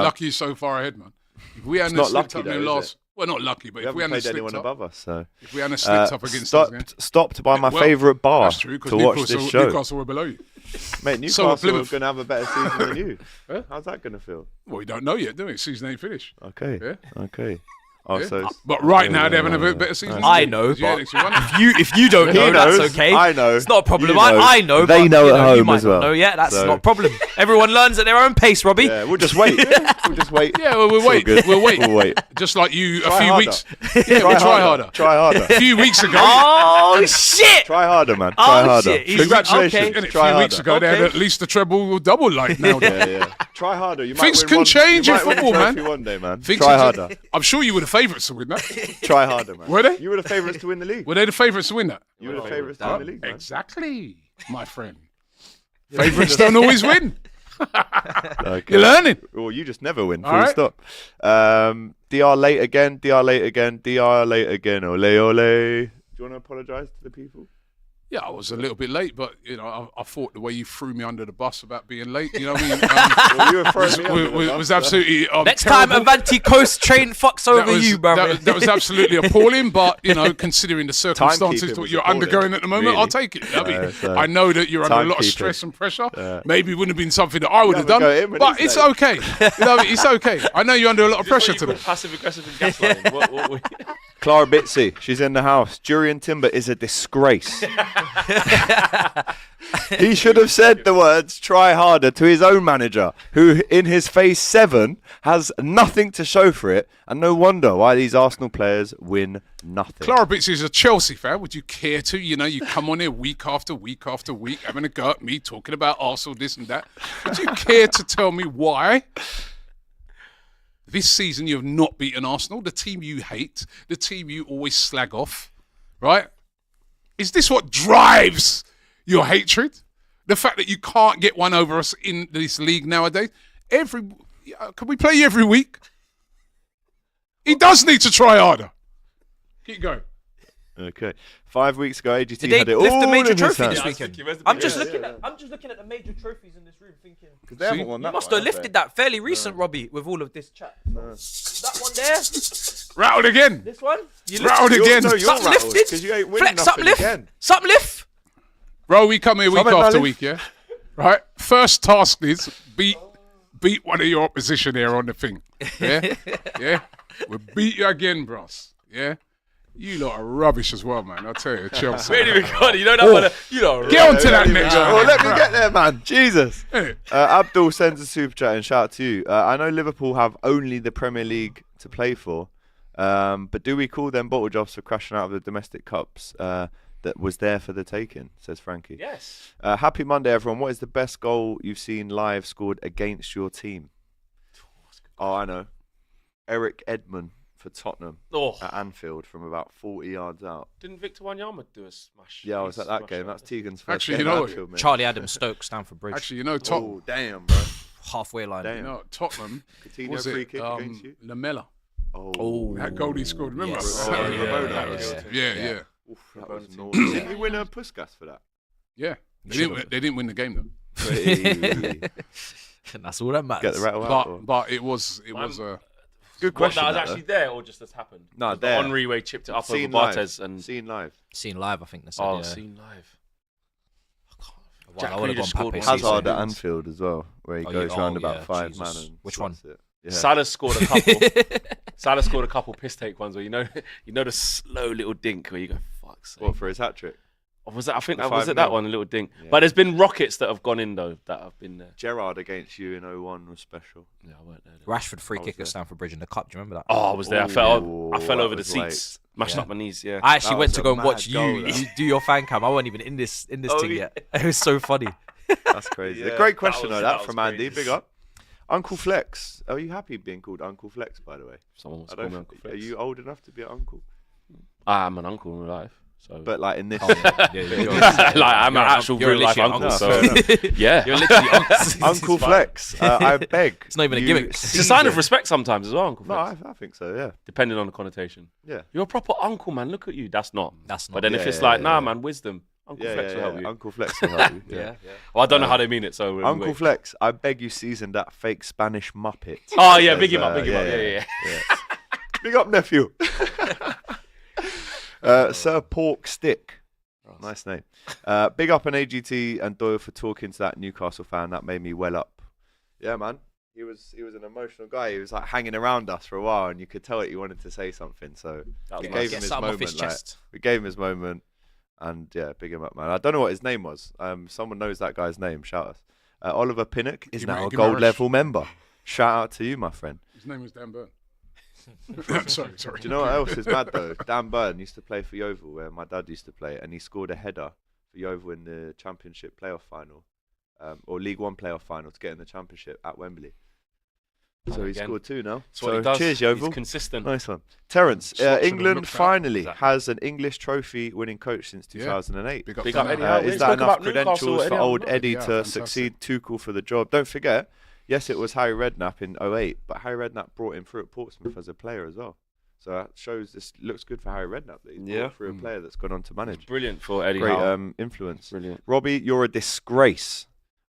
lucky you're so far ahead, man. If we hadn't not slipped lucky up in though, the is last... Well, not lucky, but We if we haven't hadn't played anyone slipped up... above us, so... If we hadn't slipped up against us again... Stopped by my Well, favourite bar That's true, because to watch this show. Newcastle were below you. Mate, So Newcastle are Plymouth. going to have a better season than you. Huh? How's that going to feel? Well, we don't know yet, do we? Season ain't finished. Okay. Yeah. Okay. Oh, Yeah. so But right now, they're having a bit better season. I know, Yeah, but next year, won't if you don't know, knows. that's okay. I know. It's not a problem. You know. I know. They but, know you at You home might as well. not know yet. That's So- not a problem. Everyone learns at their own pace, Robbie. yeah, we'll just wait. We'll just wait. Yeah, well, we'll It's all wait. good. We'll wait. We'll wait. Just like you Try a few harder. weeks. Yeah, we'll try harder. Try harder. A few weeks ago. Oh shit! Try harder, man. Oh, Try harder. shit. He's- Congratulations. okay. Innit? A Try few weeks harder. ago, they had Okay. at least the treble or double like now. Yeah. Try harder. You might Things win can one, change you in might win a football, man. trophy one day, man. Things Try are- harder. I'm sure you were the favourites to win that. Try harder, man. Were they? You were the favourites to win the league. Were they the favourites to win that? You were the favourites to win the league, man. Exactly, my friend. Favourites don't always win. Okay. You're learning. Well, you just never win. All Full right. stop. DR late again. DR late again. DR late again. Ole ole. Do you want to apologise to the people? Yeah, I was a little bit late, but you know, I thought the way you threw me under the bus about being late, you know what I mean? Well, you were throwing me under the bus, was so- absolutely Next terrible. time Avanti Coast train fucks over you, brother. that was absolutely appalling, but you know, considering the circumstances Timekeeping that was you're appalling, undergoing at the moment, really. I'll take it. I mean, so I know that you're under a lot of timekeeping. stress and pressure. Yeah. Maybe it wouldn't have been something that I would have have a done, go at him when but he's it's late. okay. You know, it's okay. I know you're under a lot of pressure today. Passive aggressive and gaslighting. what? Clara Bitsy, she's in the house. Jurian Timber is a disgrace. He should have said the words "try harder" to his own manager, who in his phase 7 has nothing to show for it, and no wonder why these Arsenal players win nothing. Clara Bits is a Chelsea fan. Would you care to? You know, you come on here week after week after week having a go at me, talking about Arsenal, this and that. Would you care to tell me why this season you have not beaten Arsenal, the team you hate, the team you always slag off, right? Is this what drives your hatred? The fact that you can't get one over us in this league nowadays? Can we play you every week? He does need to try harder. Keep going. Okay. 5 weeks ago, AGT Did they had it lift all the major in his trophy hands. this weekend? I'm just looking at the major trophies in this room, thinking They haven't won you that must one, have have lifted they? that fairly recent, Robbie, with all of this chat. That one there, Rattled again. this one, you Rattled lifted. again. No, you're Something rattled, lifted. 'cause you ain't winning Flex, something nothing lift. again. Something lift. Bro, we come here week Something after like week, yeah? Right? First task is beat one of your opposition here on the thing. Yeah? Yeah? We'll beat you again, bros. Yeah? You lot are rubbish as well, man. I'll tell you, Chelsea. Wait a minute, God, you know that one. You know, Get on to that next Oh, one. let me get there, man. Jesus. Innit? Abdul sends a super chat and shout out to you. I know Liverpool have only the Premier League to play for, but do we call them bottle jobs for crashing out of the domestic cups that was there for the taking, says Frankie. Yes. Happy Monday, everyone. What is the best goal you've seen live scored against your team? Oh, I know. Eric Edman for Tottenham Oh, at Anfield from about 40 yards out. didn't Victor Wanyama do a smash? Yeah, I was at that Smash game. out. That's Tegan's first Actually, game you at know Anfield, mate. Charlie Adams, Stoke, Stamford Bridge, Actually, you know, Oh, damn, bro. halfway line. Damn. you know, Tottenham, Coutinho was free it kick against you? Lamella? Oh, That goal he scored, remember? Yes. Oh, Yeah, yeah, yeah, yeah, yeah, yeah. Oof, that was naughty. Didn't he win a Puskas for that? Yeah. They didn't win the game, though. Hey. That's all that matters. Get the rattle out. or- But it was Good What, question. that was that, actually though. there or just has happened? No, Was the there. Henri way chipped it up over Seen Bartes live. and Seen live. Seen live, I think they said. oh, yeah. seen live. Well, Jack I would have Grealish gone scored Pape one. season. Hazard at Anfield as well, where he Oh, goes yeah. round Oh, about yeah, 5 Jesus. man and Which slots it. Yeah. Salah scored a couple. Salah scored a couple piss take ones where you know the slow little dink where you go fuck's sake. What, for his hat trick? Or was that? I think The that was 5-0? it. That one, a little dink. Yeah. But there's been rockets that have gone in though that have been there. Gerrard against you in 01 was special. Yeah, I weren't there. Rashford free I was kick there. at Stamford Bridge in the cup. Do you remember that? Oh, I was there. I Ooh, fell that over the was late. seats, mashed Yeah. up my knees. Yeah. I actually That went was to a go and mad watch goal, you that. do your fan cam. I wasn't even in this Oh, thing yeah. yet. It was so funny. That's crazy. Yeah, Great that question was- though, that that was from Andy. crazy. Big up. Uncle Flex. Are you happy being called Uncle Flex, by the way? Someone wants to call me Uncle Flex. Are you old enough to be an uncle? I'm an uncle in real life. So. But like in this, like I'm an actual real life uncle. No, So yeah, You're literally Uncle Flex. I beg. It's not even a gimmick. it's a sign of respect sometimes as well, Uncle No, Flex. I think so. Yeah. Depending on the connotation. Yeah. You're a proper uncle, man. Look at you. That's not. That's not. But then if Yeah, it's yeah, like, yeah, nah, yeah. man, wisdom. Uncle Flex will help you. Uncle Flex will help you. Yeah. Well, I don't know how they mean it. So Uncle Flex, I beg you season that fake Spanish Muppet. Oh yeah, big him up, big him up. Yeah. Big up, nephew. Sir Pork Stick. Nice name. Big up on AGT and Doyle for talking to that Newcastle fan. That made me well up. Yeah, man. He was an emotional guy. He was like hanging around us for a while, and you could tell that he wanted to say something. So we gave him his moment. We gave him his moment, and yeah, big him up, man. I don't know what his name was. Someone knows that guy's name. Shout us. Oliver Pinnock is now a gold level member. Shout out to you, my friend. His name was Dan Burn. Sorry. Do you know what else is mad though? Dan Burn used to play for Yeovil, where my dad used to play, and he scored a header for Yeovil in the Championship playoff final, or League One playoff final to get in the Championship at Wembley. So he scored 2 now. So cheers, Yeovil. He's consistent. Nice one. Terence, England finally Exactly. has an English trophy winning coach since 2008. Big up Big to up Eddie. Eddie Howe. Is We that spoke enough about Newcastle, credentials for Eddie old Howe. Eddie Yeah, to fantastic. succeed Tuchel for the job? Don't forget, yes, it was Harry Redknapp in 08, but Harry Redknapp brought him through at Portsmouth as a player as well. So that shows this looks good for Harry Redknapp that he's brought through a player that's gone on to manage. Brilliant for Eddie Great Howe. influence. Brilliant. Robbie, you're a disgrace.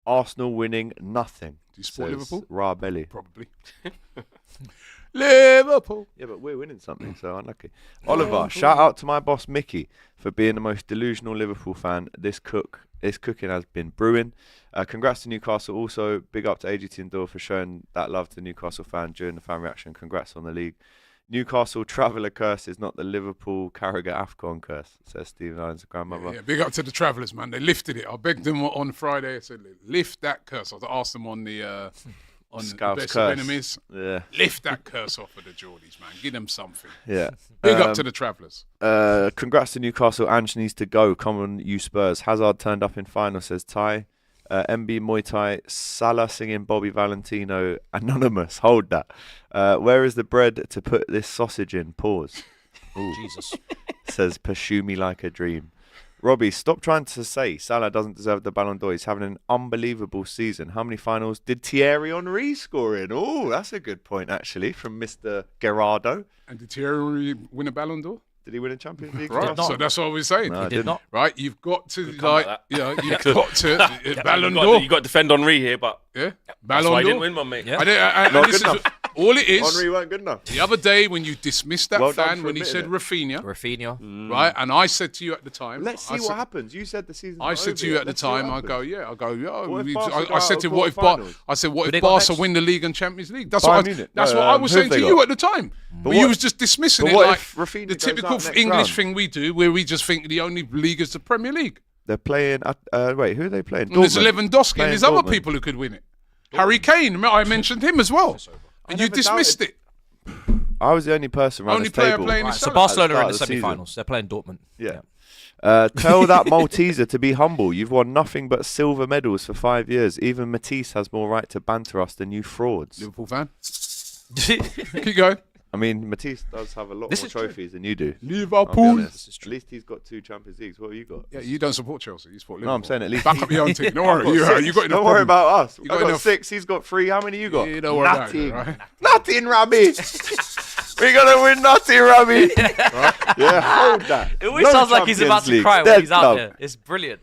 Arsenal winning nothing. Do you support says Liverpool? Ra Belly. Probably. Liverpool. Yeah, but we're winning something, so unlucky. Oliver, shout out to my boss Mickey for being the most delusional Liverpool fan this cooking has been brewing. Congrats to Newcastle. Also, big up to AGT and Doyle for showing that love to the Newcastle fan during the fan reaction. Congrats on the league. Newcastle traveller curse is not the Liverpool Carragher AFCON curse, says Stephen Allen's grandmother. Yeah, big up to the Travellers, man. They lifted it. I begged them on Friday. I said, lift that curse. I asked them on the Scout's Best curse. of Enemies. Yeah. Lift that curse off of the Geordies, man. Give them something. Yeah. Big up to the Travellers. Congrats to Newcastle. Ange needs to go. Come on, you Spurs. Hazard turned up in final, says Ty. MB Muay Thai. Salah singing Bobby Valentino. Anonymous. Hold that. Where is the bread to put this sausage in? Pause. Ooh. Jesus. Says pursue me like a dream. Robbie, stop trying to say Salah doesn't deserve the Ballon d'Or. He's having an unbelievable season. How many finals did Thierry Henry score in? Oh, that's a good point, actually, from Mr. Gerardo. And did Thierry win a Ballon d'Or? Did he win a Champions League? Right, so that's what we're saying. No, He did not. Right, you've got to, come like, like you know, you've got to, Ballon You d'Or. got to defend Henry here, but Yeah, that's Ballon why he didn't d'Or. win one, mate. Yeah. And Not this good is all it is. Henry weren't good enough. The other day when you dismissed that Well done fan for when he said admitting Rafinha, Rafinha. right? And I said to you at the time, Let's see I what said, happens. You said the season. I said to you at the time, I go, yeah. What if Barca go I said out to of him, what if quarterfinals? I said, what Who if they got Barca next? win the league and Champions League? That's Bayern what Munich. that's No, what I was who saying have to they you got? at the time. But what- you was just dismissing but it what like if Rafinha the goes typical out next English round? thing we do, where we just think the only league is the Premier League. They're playing. Wait, who are they playing? And there's Dortmund. Lewandowski and Playing there's other Dortmund. people who could win it. Harry Kane, I mentioned him as well. And you never dismissed doubted- it. I was the only person around Only this player table. playing Right, is so Salah. Barcelona are in the Start of the season. semi-finals. They're playing Dortmund. Yeah. Tell that Malteser to be humble. You've won nothing but silver medals for 5 years. Even Matisse has more right to banter us than you frauds. Liverpool fan. Keep going. I mean, Matisse does have a lot This more is true. trophies than you do. I'll be Liverpool. honest. At least he's got 2 Champions Leagues. What have you got? Yeah, you don't support Chelsea. You support No, Liverpool. I'm saying at least. Back up your own team. Don't worry. You got enough Don't worry problems. about us. got I got enough- 6. He's got 3. How many you got? You don't worry about Nothing. it, right? Nothing, Robbie. We're gonna win nothing, Robbie. Yeah, hold that. It always No sounds like he's about Champions to League. cry when Dead he's out love. there. It's brilliant.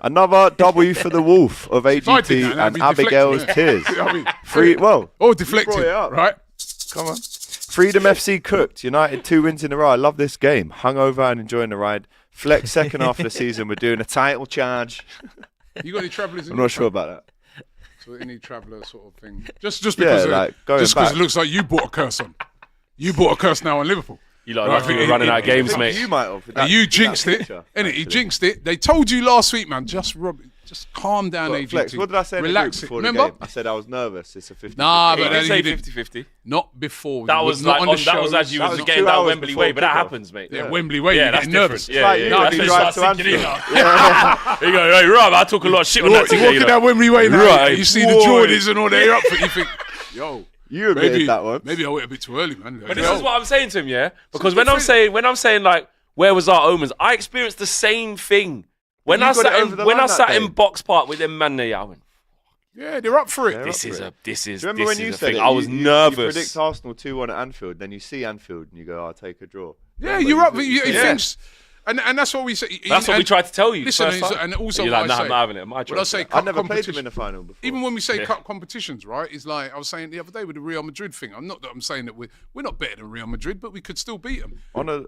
Another W for the Wolf of I did AGT that, that'd and be Abigail's deflecting, tears. yeah. I mean, Free. Well, oh, you deflected. brought it up. Right? Come on. Freedom FC cooked. United 2 wins in a row. I love this game. Hungover and enjoying the ride. Flex second half of the season. We're doing a title charge. You got any travellers in I'm your not sure phone? about that. So any traveller sort of thing. Just because like, going just back. it looks like you bought a curse on. You bought a curse now on Liverpool. You lot Right, like you're running out of games, I think mate. You might have. And you jinxed it. Innit? You jinxed it. They told you last week, man. Just calm down, AGT. Flex, what did I say in the Relax group it. before Remember? the game? I said I was nervous. It's a 50. Nah, You but did then say you didn't. 50-50. Not before. That was not like on the that show. was as you That was was getting 2 down hours Wembley before way, but that kickoff. happens, mate. Yeah, Wembley way. Yeah, You're that's getting nervous. different. Yeah, yeah. Like, That's you when drive it starts to sinking in. Anfield. You go, hey, Rob, I talk a lot of shit on You're that thing. walking down Wembley way now. Right, You see the boy. Jordans and all that. You're up for it. You think, Yo. You admitted that one. Maybe I went a bit too early, man. But this is what I'm saying to him, yeah? Because when I'm saying like, where was our omens? I experienced the same thing. When I sat in Box Park with them man there, I went, yeah, they're up for it. this is Do you this remember is when you a said thing. it? I was You nervous. predict Arsenal 2-1 at Anfield, then you see Anfield and you go, I'll take a draw. Yeah, Remember, you're up. you He thinks, and that's what we say. That's what we tried to tell you. Listen, first time. and also you're what like, I nah, say. I'm not having it. My When I say I cup never played them competition, in the final before. even when we say Yeah. cup competitions, right? It's like I was saying the other day with the Real Madrid thing. I'm saying that we're not better than Real Madrid, but we could still beat them.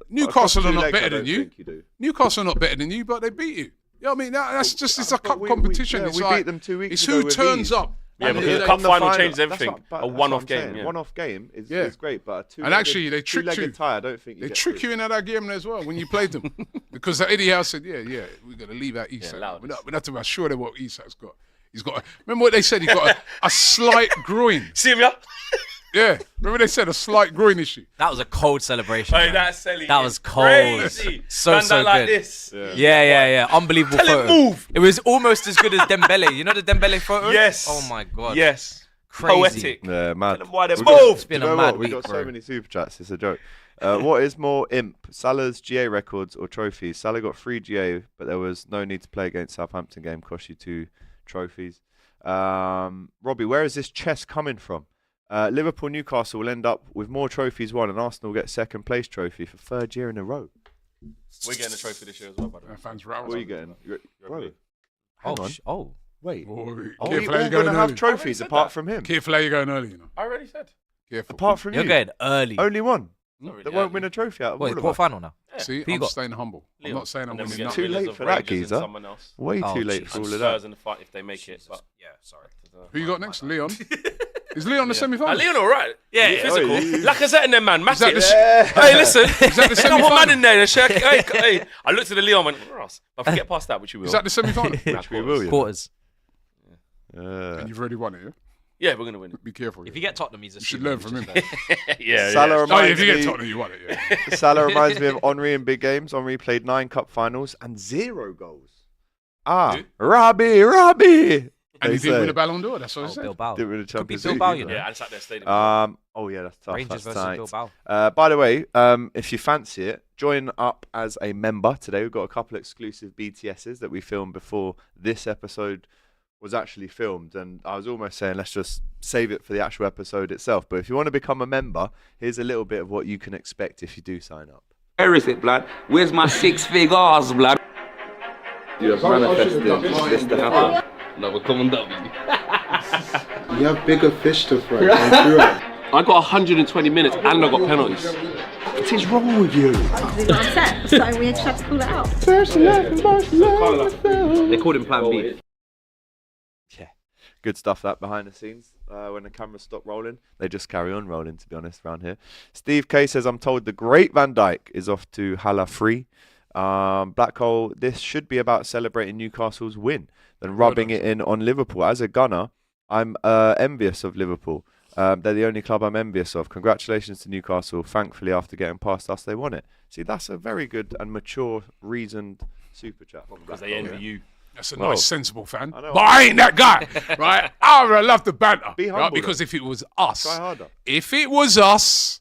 Newcastle are not better than you. Newcastle are not better than you, but they beat you. You know what I mean? That's just it's a cup competition. It's we like, beat them 2 weeks it's ago who with turns ease. up. Yeah, And because they- the cup On the final final, changes that's everything. what- A that's one-off what I'm game. saying. Yeah. One-off game is Yeah. great, but a two-legged, And actually, they tricked you. two-legged tie, I don't think you They get trick through. you into that game as well when you played them. Because Eddie Howe said, yeah, we're going to leave out Isak. loud. We're not talking about sure what Isak's got. He's got, remember what they said? He's got a slight groin. See him, yeah? Yeah. Remember they said a slight groin issue. That was a cold celebration. Hey, man. that was cold. Crazy. So Stand like good. this. Yeah. Unbelievable Tell photo. him move. It was almost as good as Dembele. You know the Dembele photo? Yes. Oh my god. Yes. Crazy. Poetic. Yeah, mad. Tell them why they We move. got- It's been you a know mad what? We week, got so bro. many super chats. It's a joke. What is more imp, Salah's GA records or trophies? Salah got 3 GA, but there was no need to play against Southampton game. Cost you 2 trophies. Robbie, where is this chess coming from? Liverpool, Newcastle will end up with more trophies won, and Arsenal will get second place trophy for 3rd year in a row. We're getting a trophy this year as well, by the way. Fans round. What are you getting? Bro, hang on. Oh. Wait. Boy, Are we careful all how you're going going to have early. trophies said apart that. from him? Careful how you're going early, you know. I already said. Careful. Apart from You're you? going early. Only one. Not really That won't early. win a trophy out of What, all of quarter us. final now? See, Who you I'm got? staying humble. I'm Leon. not saying I'm And then we winning get Too nothing. winners late of for that, Rangers and geezer. someone else. Way Oh, too late Jesus. for And all of Spurs that. in the fight if they make it. But Yeah, sorry. Who you got next? Leon? Is Leon the semi-final? Leon, all right. Yeah, physical. yeah. Lacazette and them, man. Is that Matty. the Hey, listen. Is that the There's a couple semi-final? man in there. Hey. I looked at the Leon and went, Ross. But forget past that, which we will. Is that the semi-final? Which we will, yeah. Quarters. And you've already won it, yeah? Yeah, we're going to win it. Be careful. If you get Tottenham, he's a You should learn from him. Yeah, Salah Oh, reminds if you get me. Tottenham, you won it, yeah. Salah reminds me of Henry in big games. Henry played 9 cup finals and 0 goals. Who? Robbie. And They he didn't win say. a Ballon d'Or, that's what I Oh, said. Bilbao. Didn't win the Could be Champions League. Bilbao, either. you know. Yeah, and it's at their stadium. Oh yeah, that's tough. Rangers that's versus tight. Bilbao. By the way, if you fancy it, join up as a member today. We've got a couple exclusive BTSs that we filmed before this episode was actually filmed, and I was almost saying let's just save it for the actual episode itself. But if you want to become a member, here's a little bit of what you can expect if you do sign up. Where is it, blood? Where's my 6 figures, blood? You have manifested this to happen. No, we're coming down. You have bigger fish to fry. I'm sure. I got 120 minutes and I got penalties. What is wrong with you? upset, so we just had to call it out. They called him Plan B. Good stuff that behind the scenes. When the cameras stop rolling, they just carry on rolling, to be honest, around here. Steve K says, I'm told the great Van Dijk is off to Hala free. Black Hole, this should be about celebrating Newcastle's win than rubbing it in on Liverpool. As a gunner, I'm envious of Liverpool. They're the only club I'm envious of. Congratulations to Newcastle. Thankfully, after getting past us, they won it. See, that's a very good and mature, reasoned super chat. Because they envy you. That's a Well, nice, sensible fan. I know. But I ain't that guy, right? I love the banter. Be right? humble, Because though. if it was us, Try harder. if it was us,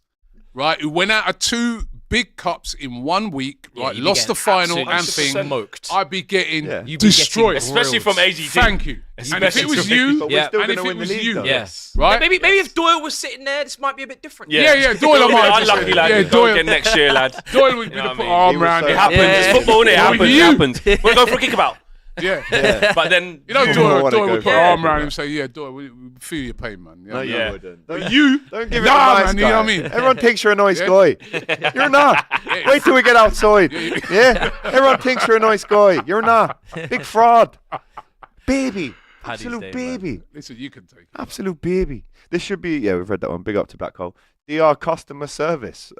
right, who went out of 2 big cups in 1 week, right, you'd be lost the getting final and absolutely thing, smoked. I'd be getting Yeah. You'd be destroyed. getting Especially grilled. from AGT. Thank you. And if it was you, But Yeah. we're still and going if to it win the was league, you, though. Yes. right? Maybe if Doyle was sitting there, this might be a bit different. Yeah, Doyle, I might have just Unlucky, said, lad. yeah, Don't Doyle, get next year, lad. Doyle would be You know the what put I mean? arm He was round so it. It happens. Yeah. It's football, innit? It What happens. with It you? happens. We're going for a kickabout. Yeah. But then, You know, You Doyle wanna would go put for her it. arm around him and say, yeah, Doyle, we feel your pain, man. No, you Yeah. wouldn't. You? Don't give it Nah, a nice man, guy. you know what I mean? Everyone thinks you're a nice Yeah. guy. You're not. Wait till we get outside. Yeah? Everyone thinks you're a nice guy. You're not. Big fraud. Baby. Paddy's Absolute Day, baby. Listen, you can take it. Absolute baby. This should be, yeah, we've read that one. Big up to Black Hole. DR customer service.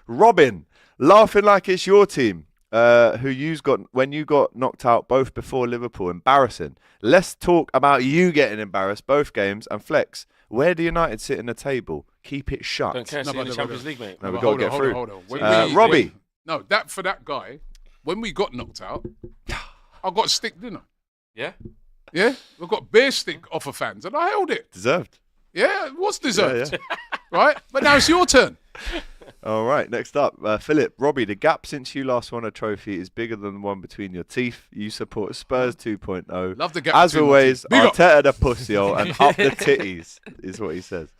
Robin, laughing like it's your team. When you got knocked out both before Liverpool. Embarrassing. Let's talk about you getting embarrassed both games. And Flex, where do United sit in the table? Keep it shut. don't care. No, See in but- the Champions League, mate. No, we've Hold got to on, get through. Hold on. When Robbie. No, for that guy, when we got knocked out, I got stick dinner. Yeah? Yeah, we've got beer stick offer fans, and I held it. Deserved. Yeah, it was deserved. Yeah, Right? But now it's your turn. All right, next up, Philip. Robbie, the gap since you last won a trophy is bigger than the one between your teeth. You support Spurs 2.0. Love the gap As between my always, teeth. Big up. Arteta the pussy-hole and up the titties is what he says.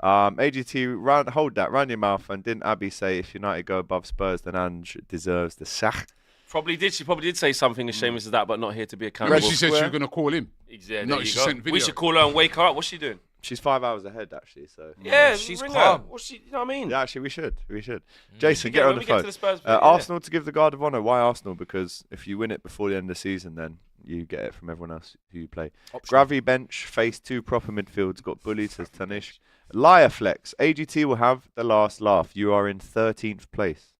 AGT, hold that, round your mouth. And didn't Abbi say if United go above Spurs, then Ange deserves the sack? Probably did. She probably did say something as shameless as that, but not here to be accountable. She said she was going to call him. Yeah, No, there she you go. sent video. We should call her and wake her up. What's she doing? She's 5 hours ahead, actually. So Yeah, she's ring calm. her. What's she? You know what I mean? yeah, actually, we should. Jason, get Yeah, her when on the we get phone. to the Spurs bit, yeah. Arsenal to give the Guard of Honour. Why Arsenal? Because if you win it before the end of the season, then you get it from everyone else who you play. Gravy bench, face 2 proper midfields. Got bullied, says Tanish. Liar flex. AGT will have the last laugh. You are in 13th place.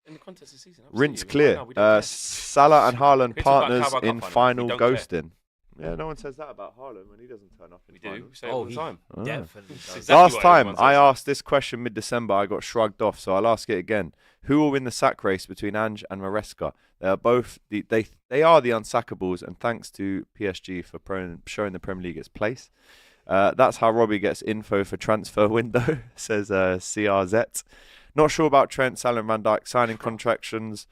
In the context of the season. Rinse absolutely. clear. Right now, we don't care. Salah and Haaland We talk about partners Carabao in Cup final. final We don't care. ghosting. Yeah, no one says that about Haaland when he doesn't turn up in We do. finals. We say it all the time. Definitely. does. Exactly Last what time everyone I says. asked this question mid-December, I got shrugged off, so I'll ask it again. Who will win the sack race between Ange and Maresca? They are both they are the unsackables, and thanks to PSG for showing the Premier League its place. That's how Robbie gets info for transfer window, says CRZ. Not sure about Trent, Salah and Van Dijk signing contractions,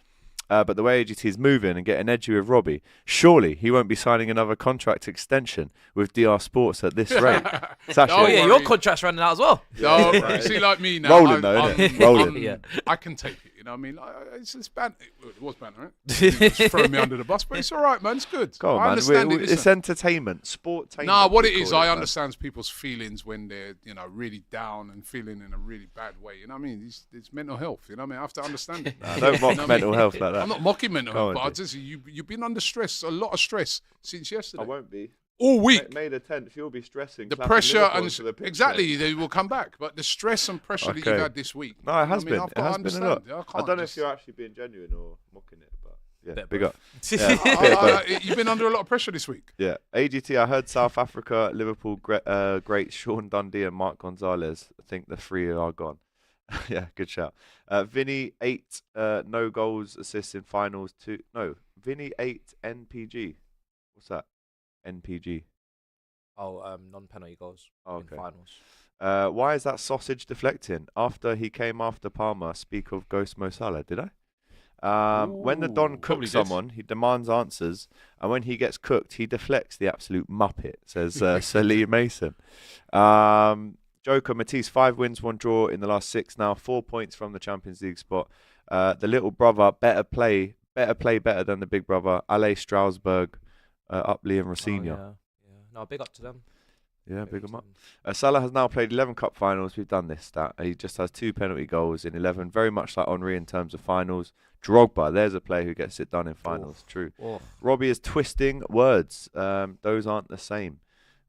but the way AGT is moving and getting edgy with Robbie, surely he won't be signing another contract extension with DR Sports at this rate. Sasha, Oh, yeah, worry. your contract's running out as well. No, you see, like me now. Rolling though, innit? Rolling. Yeah. I can take it. You know what I mean? It's banter. It was banter, right? It's throwing me under the bus, but it's all right, man. It's good. Go on, I man. understand it. It's Listen. entertainment, sport-tainment. Nah, what it we is, call I man. understand people's feelings when they're, really down and feeling in a really bad way. You know what I mean? It's mental health. You know what I mean? I have to understand it. Nah, don't mock You know what I mental mean? health like that. I'm not mocking mental Go health, on, but I dude. just you've been under stress, a lot of stress since yesterday. I won't be. All week. May the 10th, you'll be stressing. The clapping pressure Liverpool and to the pitch, exactly, mate. they will come back. But the stress and pressure that Okay. you've had this week. No, it has you know been. what I mean? It has I've been got a to lot. understand. I don't know if just- you're actually being genuine or mocking it, but yeah, Bet big both. up. Yeah, You've been under a lot of pressure this week. yeah. AGT, I heard South Africa, Liverpool, great Sean Dundee and Mark Gonzalez. I think the 3 are gone. Yeah, good shout. Vinny, 8 no goals, assists in finals. Vinny, 8 NPG. What's that? NPG. Oh, non-penalty goals Oh, in okay. finals. Why is that sausage deflecting? After he came after Palmer, speak of Ghost Mo Salah, did I? When the Don probably cooks did. someone, he demands answers, and when he gets cooked, he deflects the absolute muppet, says Sir Lee Mason. Joker Matisse, 5 wins, 1 draw in the last 6 now, 4 points from the Champions League spot. The little brother, better play better than the big brother. Ale Strasbourg, up Liam Rosinha. Oh, yeah. No, big up to them. Yeah, big him up. Salah has now played 11 cup finals. We've done this stat. He just has 2 penalty goals in 11. Very much like Henry in terms of finals. Drogba, there's a player who gets it done in finals. True. Oh. Robbie is twisting words. Those aren't the same.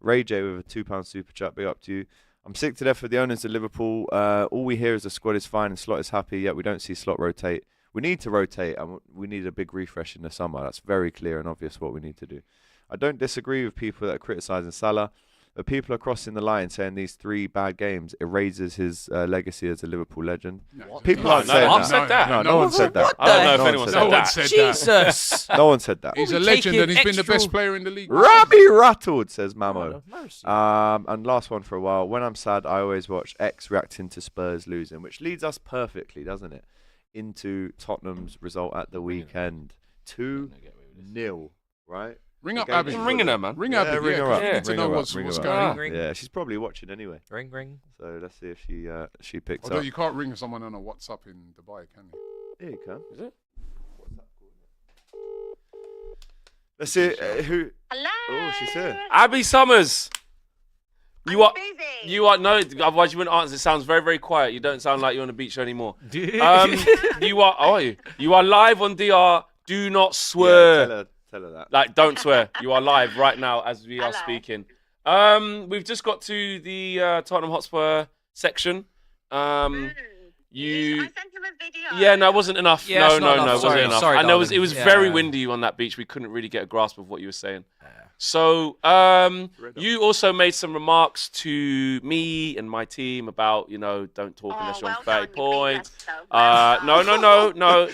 Ray J with a £2 super chat. Big up to you. I'm sick to death of the owners of Liverpool. All we hear is the squad is fine and Slot is happy, yet we don't see Slot rotate. We need to rotate and we need a big refresh in the summer. That's very clear and obvious what we need to do. I don't disagree with people that are criticising Salah, but people are crossing the line saying these 3 bad games erases his legacy as a Liverpool legend. People aren't saying I've that. said that. No one said that. I don't know if No one anyone said said No one that. said that. Jesus. No one said that. He's Are a we legend and taking he's been the extra- best player in the league. Robbie rattled, says Mamo. Mercy. And last one for a while. When I'm sad, I always watch X reacting to Spurs losing, which leads us perfectly, doesn't it, into Tottenham's result at the weekend. 2-0, right? Ring up Against Abby. I'm ringing her, man. Ring Yeah, Abby. ring her Yeah, up. we need to Ring know her up, what's ring what's her going up. on. Ring. Yeah, she's probably watching anyway. Ring, ring. So let's see if she picks Although up. you can't ring someone on a WhatsApp in Dubai, can you? Yeah, you can. Is it? Let's see who. Hello. Oh, she's here. Abby Summers. You are. busy. You are no. Otherwise, you wouldn't answer. It sounds very, very quiet. You don't sound like you're on a beach anymore. You are. Are you? You are live on DR. Do not swear. Yeah, tell her that. Like, don't swear. You are live right now as we are Hello. speaking. We've just got to the Tottenham Hotspur section. You. I sent him a video. Yeah, no, it wasn't enough. Yeah, no, it's no, not no, enough. it wasn't Sorry, enough. sorry, and it was darling. very Yeah. windy on that beach. We couldn't really get a grasp of what you were saying. So, you also made some remarks to me and my team about, don't talk unless you're on 30 points. No.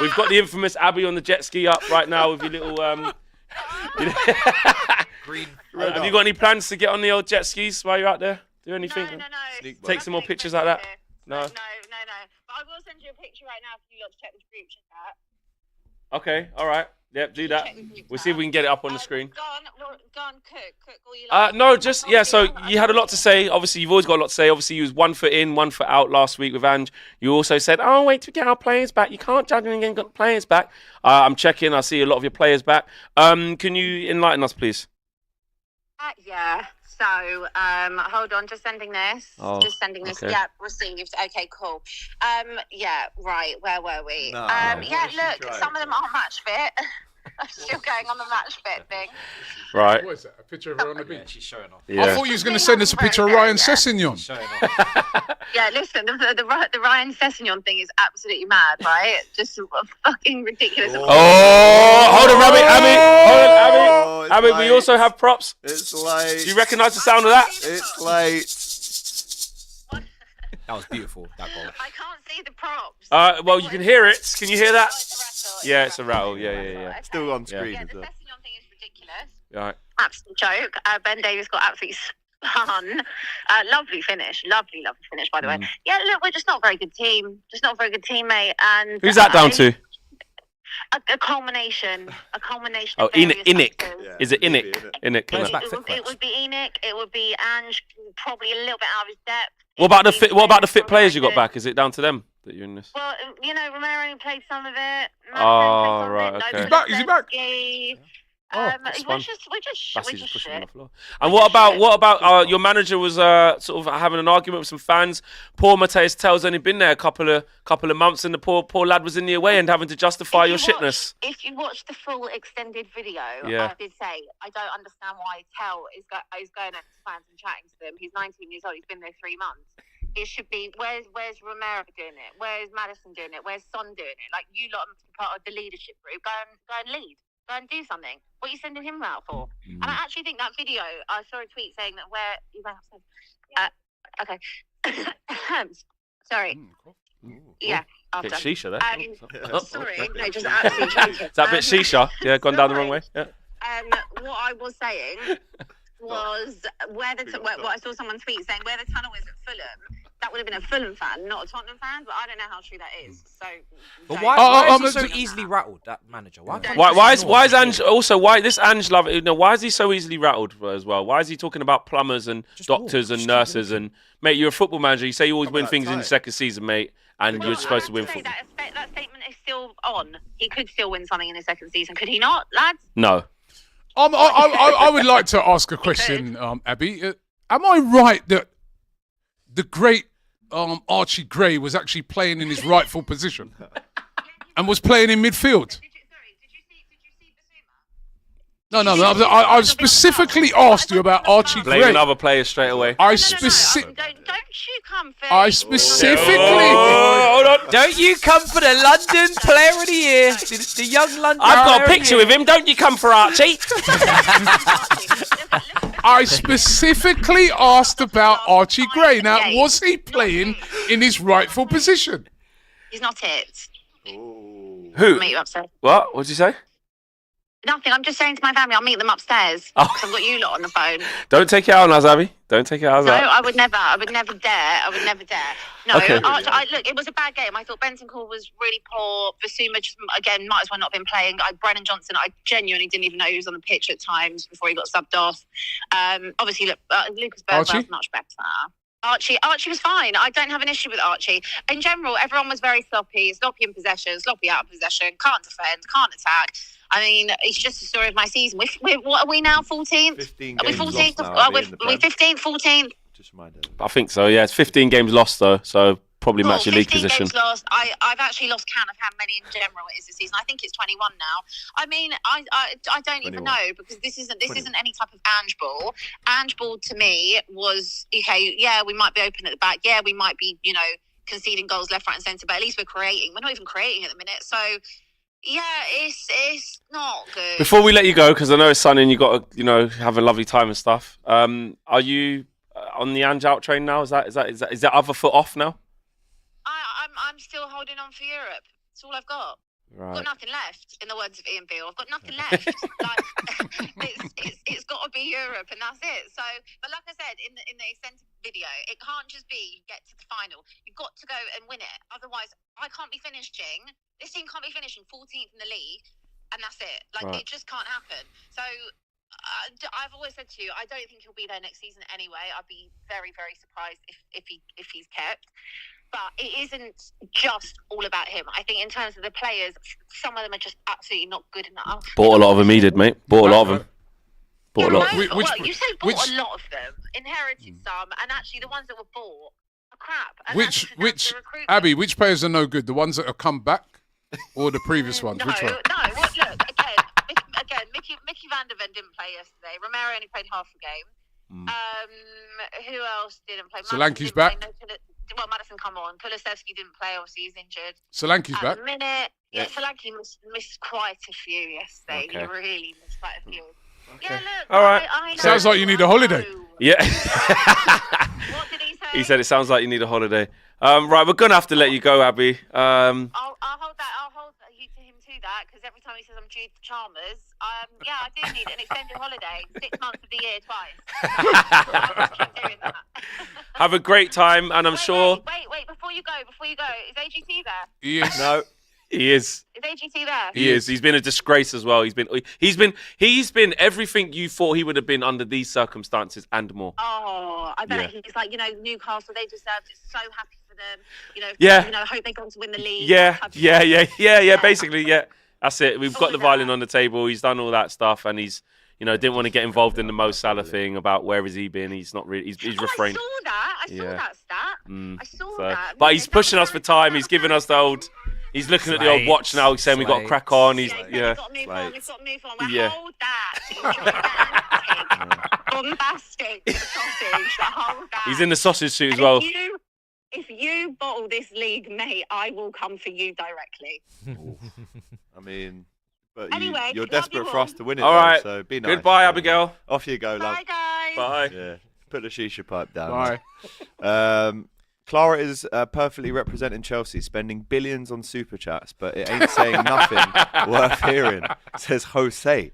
We've got the infamous Abby on the jet ski up right now with your little Green. Have you got any plans to get on the old jet skis while you're out there? Do anything? No. Take some more pictures like that? No. No. But I will send you a picture right now for you lot to check the group chat. Okay, all right. Yep, do that. We'll see if we can get it up on the screen. Go on, cook all you like. No, just, yeah, so you had a lot to say. Obviously, you've always got a lot to say. Obviously, you was 1 foot in, 1 foot out last week with Ange. You also said, oh, wait to get our players back. You can't judge when you ain't got players back. I'm checking. I see a lot of your players back. Can you enlighten us, please? Yeah. So, hold on, just sending this. Oh, just sending this. okay. Yeah, received. Okay, cool. Yeah, right. Where were we? No, yeah, look, some of them aren't match fit. I'm still going on the match fit thing. Right. What is that? A picture of her on the Yeah, beach? she's showing off. Yeah. I thought you was going to send us a picture of Ryan Sessegnon. Showing off. Yeah, listen, the Ryan Sessegnon thing is absolutely mad, right? Just fucking ridiculous. Oh, hold on, Robbie. Oh, it's Abbi, we late. also have props. It's late. Do you recognise the sound of that? It's late. That was beautiful, that goal. I can't see the props. Well, you can hear it. Can you hear that? It's a rattle. Yeah, it's a rattle. Yeah. Still on screen Yeah, as the well. Sessegnon thing is ridiculous. All right. Absolute joke. Ben Davies got absolutely spun. Lovely finish, by the way. Yeah, look, we're just not a very good team. Just not a very good teammate. And Who's that down to? A culmination. Oh, of various Enoch. factors. Yeah, Is it maybe, Enoch? innit? Enoch. Plays innit? back It fit would cracks. be Enoch. It would be Ange, probably a little bit out of his depth. What about the fit players you got back? Is it down to them that you're in this? Well, Romero played some of it. Oh, right, okay. Is he back? That's fun. We're just Bassie's just pushing on shit. the floor. And what about your manager was sort of having an argument with some fans? Poor Mateus tells only been there a couple of months, and the poor lad was in the away and having to justify your shitness. If you watch the full extended video, Yeah. I did say I don't understand why Tell is going up to fans and chatting to them. He's 19 years old. He's been there 3 months. It should be where's Romero doing it? Where's Maddison doing it? Where's Son doing it? Like, you lot must be part of the leadership group. Go and lead. Go and do something. What are you sending him out for? And I actually think that video, I saw a tweet saying that where you went upstairs. Okay. Sorry. Yeah. Bit After. shisha there. Sorry, no, just absolutely joking. Is that a bit shisha? Yeah, gone down the wrong way. Yeah. What I was saying was what I saw someone tweet saying where the tunnel is at Fulham. That would have been a Fulham fan, not a Tottenham fan. But I don't know how true that is. So, But why is he so easily rattled, that manager? Why is Ange also why this Ange love? Why is he so easily rattled as well? Why is he talking about plumbers and doctors and nurses and mate? You're a football manager. You say you always win things in your second season, mate, and you're supposed to win football. That statement is still on. He could still win something in his second season, could he not, lads? No. I would like to ask a question, Abbi. Am I right that the great Archie Gray was actually playing in his rightful position and was playing in midfield? Did you see No. I specifically asked you about Archie Blame Gray. another player straight away. I Don't you come first. I specifically. Hold on. Don't you come for the London Player of the Year, the young London. I've got a Player of picture the with him. Don't you come for Archie? I specifically asked about Archie Gray. Now, was he playing in his rightful position? He's not it. Who? I'll meet you upstairs. What? What did you say? Nothing. I'm just saying to my family, I'll meet them upstairs. Oh. 'Cause I've got you lot on the phone. Don't take it out on us, Abbi. Don't take it out on No, us. I would never dare. No, Okay. Look, it was a bad game. I thought Benton Call was really poor. Basuma just, again, might as well not have been playing. Brennan Johnson, I genuinely didn't even know he was on the pitch at times before he got subbed off. Obviously, look, Lucas Birdwell's much better. Archie was fine. I don't have an issue with Archie. In general, everyone was very sloppy in possession, sloppy out of possession, can't defend, can't attack. I mean, it's just the story of my season. We're what are we now, 14th? 15 Are we games 14th? lost now, Are we 15th, 14th? Just remind her. I think so. Yeah, it's 15 games lost though, so probably match your league 15 position. games lost. I've actually lost count of how many in general it is this season. I think it's 21 now. I mean, I don't even 21. know because this isn't any type of Ange ball. Ange ball to me was okay. Yeah, we might be open at the back. Yeah, we might be conceding goals left, right, and centre. But at least we're creating. We're not even creating at the minute. So yeah, it's not good. Before we let you go, because I know it's sunny and you got to have a lovely time and stuff. Are you on the Ange out train now? Is that other foot off now? I'm still holding on for Europe. That's all I've got. I've got nothing left, in the words of Ian Beale. I've got nothing left. Like, it's got to be Europe, and that's it. So, but like I said in the extended video, it can't just be you get to the final. You've got to go and win it. Otherwise, I can't be finishing. This team can't be finishing 14th in the league, and that's it. Like, it just can't happen. So, I've always said to you, I don't think he'll be there next season anyway. I'd be very, very surprised if he's kept. But it isn't just all about him. I think in terms of the players, some of them are just absolutely not good enough. Bought a lot of them, he did, mate. Bought a lot of them. Bought a lot. You say bought a lot of them, inherited some, and actually the ones that were bought are crap. And Which Abby, which players are no good? The ones that have come back, or the previous ones? Which one? No. Well, look again. Mickey van der Ven didn't play yesterday. Romero only played half a game. Who else didn't play? Solanke's back. Well, Madison, come on. Kulusevski didn't play. Obviously, he's injured. Solanke's back. At the minute, Solanke missed quite a few yesterday. Okay. He really missed quite a few. Okay. Yeah, look. All right. I know, Sounds like you need a holiday. Yeah. What did he say? He said it sounds like you need a holiday. Right, we're gonna have to let you go, Abby. I'll hold that. I'll hold you to him to that, because every time he says I'm due to Chalmers, yeah, I do need an extended holiday, 6 months of the year, twice. I'll keep doing that. Have a great time, and I'm sure. Wait! Before you go, is AGT there? He is. No, he is. Is AGT there? He is. He's been a disgrace as well. He's been everything you thought he would have been under these circumstances and more. Oh, I bet he's like, Newcastle, they deserved it. So happy for them. Hope they go on to win the league. Yeah. Basically, yeah. That's it. We've got the violin on the table. He's done all that stuff, and he's, didn't want to get involved in the Mo Salah thing about where has he been. He's not really. He's refrained. I saw that stat. I saw that. But he's pushing us for time. He's giving us the old. He's looking at the old watch now. He's saying we've got to crack on. We've got to move on. Hold that. Bombastic sausage. Hold that. He's in the sausage suit as well. If you bottle this league, mate, I will come for you directly. I mean, but anyway, you're desperate for us to win it. All right. So be nice. Goodbye, Abigail. Off you go, love. Bye, guys. Bye. Yeah. Put the shisha pipe down. Bye. Clara is perfectly representing Chelsea, spending billions on super chats, but it ain't saying nothing worth hearing, says Jose.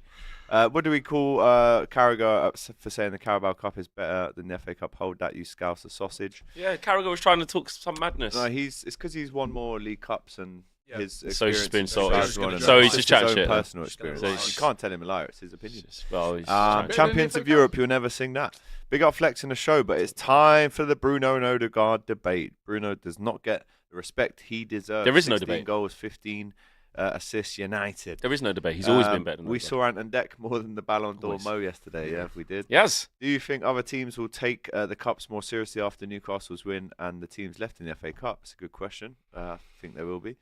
What do we call Carragher for saying the Carabao Cup is better than the FA Cup? Hold that, you scouse a sausage. Yeah, Carragher was trying to talk some madness. No, it's because he's won more League Cups and his experience. So he's just been sorted. So he's just chatting shit. Personal experience. So you can't tell him a liar. It's his opinion. Well, Champions of Europe, you'll never sing that. Big up Flex in the show, but it's time for the Bruno and Odegaard debate. Bruno does not get the respect he deserves. There is no 16 debate. Goals, 15 assists, United. There is no debate. He's always been better than We saw Ant and Deck more than the Ballon d'Or Mo yesterday. Yeah, we did. Yes. Do you think other teams will take the Cups more seriously after Newcastle's win and the teams left in the FA Cup? It's a good question. I think there will be.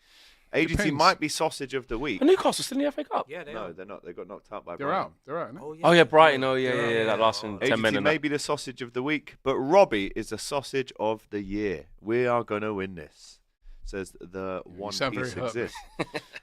AGT Depends. might be sausage of the week. Are Newcastle still in the FA Cup? Yeah, they No, are. they're not. They got knocked out by They're Brighton. out. They're out. No? Oh yeah, Brighton. Oh yeah. That last one, 10 AGT men. may be the sausage of the week, but Robbie is the sausage of the year. We are going to win this, says the One sound Piece very hurt. exists.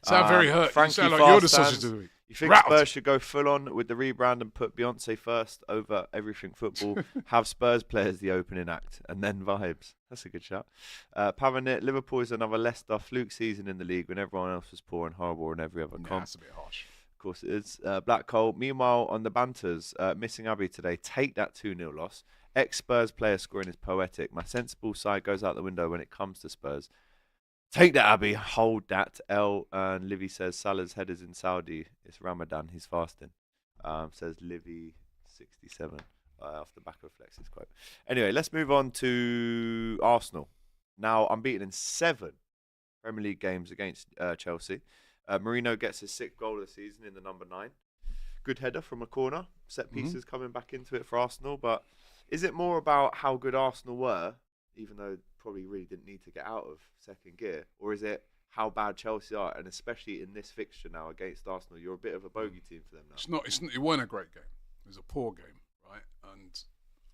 Sound very hurt. You Frankie sound like you're the Fast sausage stands. of the week. You think Rattled. Spurs should go full on with the rebrand and put Beyonce first over everything football? Have Spurs players the opening act and then vibes. That's a good shout. Pavanit, Liverpool is another Leicester fluke season in the league when everyone else was poor and horrible in every other comp. That's a bit harsh. Of course it is. Black Cole. Meanwhile, on the banters, missing Abby today. Take that 2-0 loss. Ex-Spurs player scoring is poetic. My sensible side goes out the window when it comes to Spurs. Take that, Abby. Hold that. L and Livy says Salah's head is in Saudi. It's Ramadan. He's fasting. Says Livy 67 off the back of Flex's quote. Anyway, let's move on to Arsenal. Now, unbeaten in 7 Premier League games against Chelsea. Marino gets his 6th goal of the season in the number 9. Good header from a corner. Set pieces coming back into it for Arsenal. But is it more about how good Arsenal were, even though probably really didn't need to get out of second gear, or is it how bad Chelsea are, and especially in this fixture now against Arsenal, you're a bit of a bogey team for them now? It wasn't a great game. It was a poor game, right? And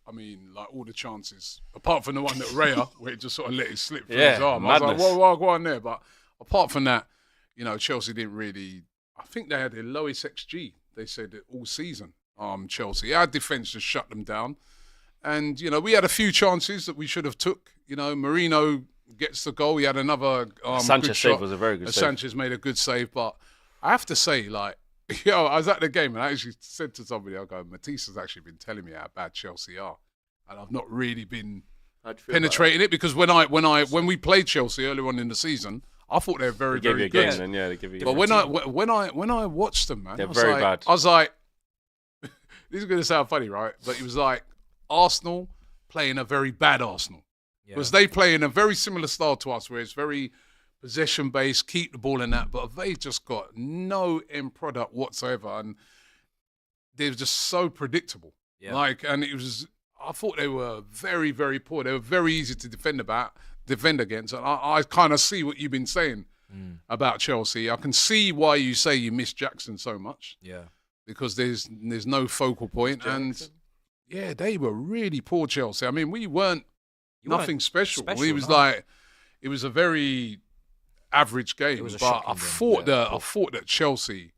I mean, like all the chances, apart from the one that Raya, where he just sort of let it slip through his arm. Madness. I was like, whoa, go on there. But apart from that, Chelsea didn't really. I think they had their lowest XG. They said it all season. Chelsea, our defence just shut them down. And, we had a few chances that we should have took. Marino gets the goal. He had another Sanchez good save shot. was a very good save. Sanchez made a good save, but I have to say, like, I was at the game and I actually said to somebody, I go, Matisse has actually been telling me how bad Chelsea are, and I've not really been penetrating it because when we played Chelsea earlier on in the season, I thought they were very, very good. Game, then, they give you. But when I watched them, man, they're very bad. I was like, this is going to sound funny, right? But it was like Arsenal playing a very bad Arsenal. Because they play in a very similar style to us, where it's very possession-based, keep the ball in that, but they just got no end product whatsoever, and they're just so predictable. Yeah. And I thought they were very, very poor. They were very easy to defend against, and I kind of see what you've been saying about Chelsea. I can see why you say you miss Jackson so much. Yeah. Because there's no focal point, and they were really poor, Chelsea. I mean, we weren't nothing special. It was a very average game. But I thought that Chelsea,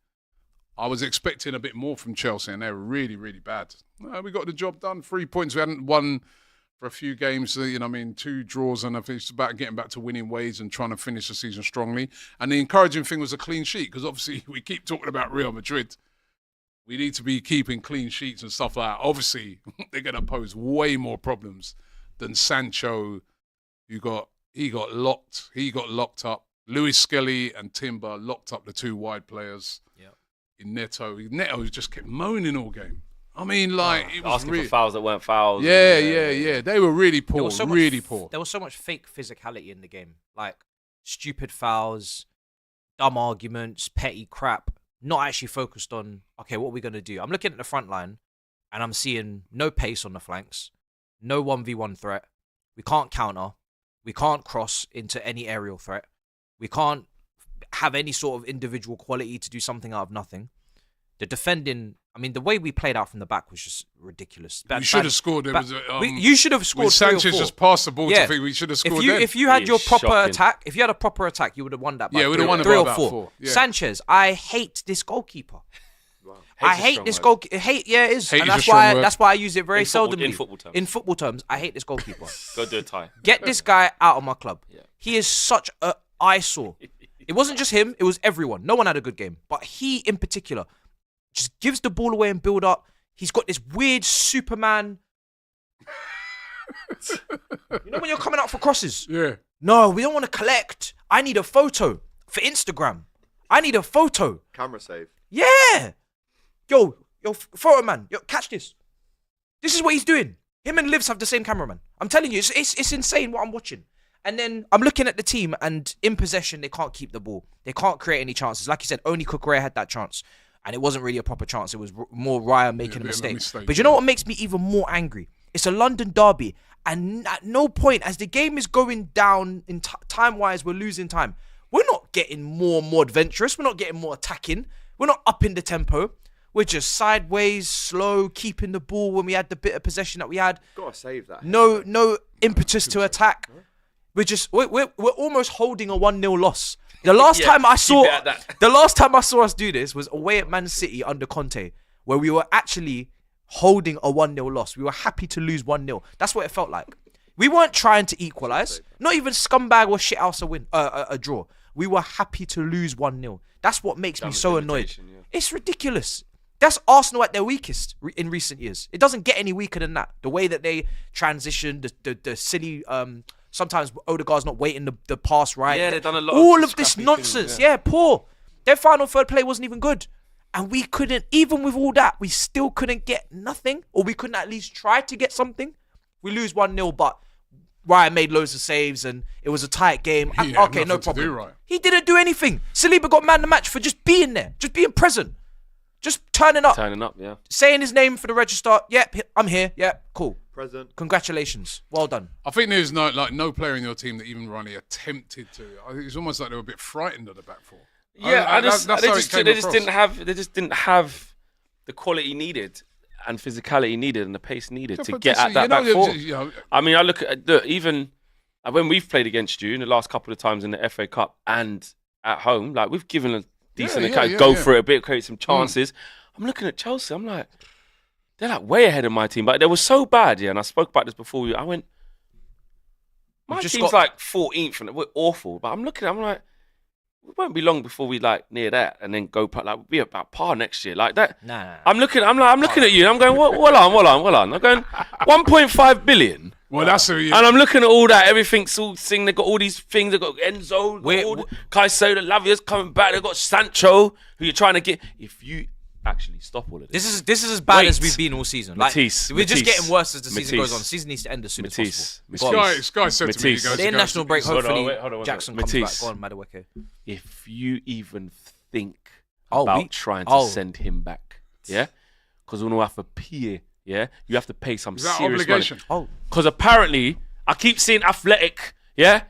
I was expecting a bit more from Chelsea, and they were really, really bad. We got the job done. 3 points. We hadn't won for a few games. 2 draws, and I think it's about getting back to winning ways and trying to finish the season strongly. And the encouraging thing was a clean sheet, because obviously we keep talking about Real Madrid. We need to be keeping clean sheets and stuff like that. Obviously, they're going to pose way more problems than Sancho, he got locked up. Lewis Skelly and Timber locked up the 2 wide players. Yep. In Neto just kept moaning all game. I mean, it was asking for fouls that weren't fouls. Yeah. They were really poor, poor. There was so much fake physicality in the game, like stupid fouls, dumb arguments, petty crap. Not actually focused on, okay, what are we going to do? I'm looking at the front line, and I'm seeing no pace on the flanks, no 1v1 threat. We can't counter. We can't cross into any aerial threat. We can't have any sort of individual quality to do something out of nothing. The defending, I mean, the way we played out from the back was just ridiculous. We should have scored. You should have scored. Sanchez just passed the ball to think we should have scored. If you had your proper attack, if you had a proper attack, you would have won that by we'd have won 3 or about 4. Yeah. Sanchez, I hate this goalkeeper. Wow. I hate this goalkeeper. It is. Hate and is that's why I use it very seldomly. In football terms. I hate this goalkeeper. Go do a tie. Get this guy out of my club. Yeah. He is such an eyesore. It wasn't just him, it was everyone. No one had a good game. But he, in particular, just gives the ball away and build up. He's got this weird Superman. You know when you're coming out for crosses? Yeah. No, we don't want to collect. I need a photo for Instagram. I need a photo. Camera save. Yeah. Yo, photo man. Yo, catch this. This is what he's doing. Him and Livs have the same cameraman. I'm telling you, it's insane what I'm watching. And then I'm looking at the team, and in possession, they can't keep the ball. They can't create any chances. Like you said, only Kukurea had that chance. And it wasn't really a proper chance. It was more Raya making a mistake. But you know what makes me even more angry? It's a London derby. And at no point, as the game is going down in time-wise, we're losing time. We're not getting more and more adventurous. We're not getting more attacking. We're not upping the tempo. We're just sideways, slow, keeping the ball when we had the bit of possession that we had. Gotta save that. No impetus to attack. We're almost holding a 1-0 loss. The last time I saw us do this was away at Man City under Conte, where we were actually holding a 1-0 loss. We were happy to lose 1-0. That's what it felt like. We weren't trying to equalise. Not even scumbag or shithouse a draw. We were happy to lose 1-0. That's what makes me so annoyed. Yeah. It's ridiculous. That's Arsenal at their weakest in recent years. It doesn't get any weaker than that. The way that they transitioned, the silly... sometimes Odegaard's not waiting the pass right. Yeah, they've done a lot all of this nonsense. Things, yeah. Poor. Their final third play wasn't even good. And we couldn't, even with all that, we still couldn't get nothing. Or we couldn't at least try to get something. We lose 1-0, but Ryan made loads of saves and it was a tight game. Okay, no problem. Right. He didn't do anything. Saliba got man of the match for just being there, just being present. Just turning up. Yeah. Saying his name for the register. Yep, I'm here. Yep, cool. Present. Congratulations. Well done. I think there's no player in your team that even really attempted to. It's almost like they were a bit frightened of the back four. Yeah, they just didn't have the quality needed and physicality needed and the pace needed to get at that back four. I mean, I look at even when we've played against you in the last couple of times in the FA Cup and at home, like we've given a decent go for it a bit, create some chances. I'm looking at Chelsea. I'm like, they're like way ahead of my team, but they were so bad. Yeah, and I spoke about this before. I went, My just team's got- like 14th and we're awful. But I'm like, it won't be long before we like near that and then go like we'll be about par next year like that. Nah. I'm looking at you and I'm going, hold on. I'm going 1.5 billion. Well, that's And I'm looking at all that. Everything's all thing. They've got all these things. They've got Enzo, Caicedo, Lavia's coming back. They've got Sancho, who you're trying to get. If you actually stop all of this. This is as bad as we've been all season. Like, Matisse, we're just getting worse as the season Matisse. goes on. The season needs to end as soon as Matisse. possible. This guy said to me, he Matisse. goes, The international break, Hold on, hopefully, wait, hold on, Jackson comes Matisse. back. Go on, Madueke. If you even think Oh, about trying to send him back, yeah? Because we'll have to pay, yeah? You have to pay some Is that serious obligation? money. Because apparently, I keep seeing Athletic, yeah?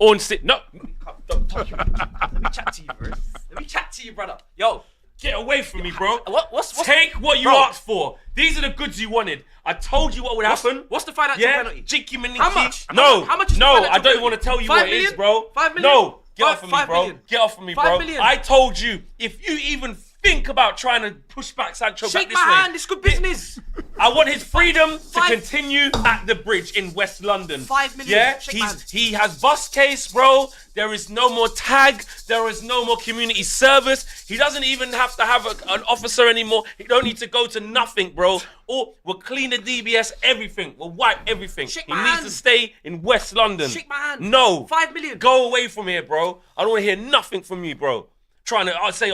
On no. Don't touch me. Let me chat to you, bro. Let me chat to you, brother. Yo. Get away from me, bro. Take what you asked for. These are the goods you wanted. I told you what would happen. What's the financial penalty? Jinky Miniki. How much? No. How much is the no, financial I don't penalty? want to tell you 5 what it is, million? bro. 5 million? No. Get off of me, 5 bro. million? Get off of me, 5 bro. million? I told you, if you even think about trying to push back Sancho Shake back this my way, hand. It's good business. I want his freedom to 5 continue at the bridge in West London. 5 million. Yeah, Shake my hand. he has bus case, bro. There is no more tag. There is no more community service. He doesn't even have to have an officer anymore. He don't need to go to nothing, bro. Or we'll clean the DBS, everything. We'll wipe everything. Shake He my needs hand. to stay in West London. Shake my hand. No. 5 million. Go away from here, bro. I don't want to hear nothing from you, bro. Trying to, I'd say,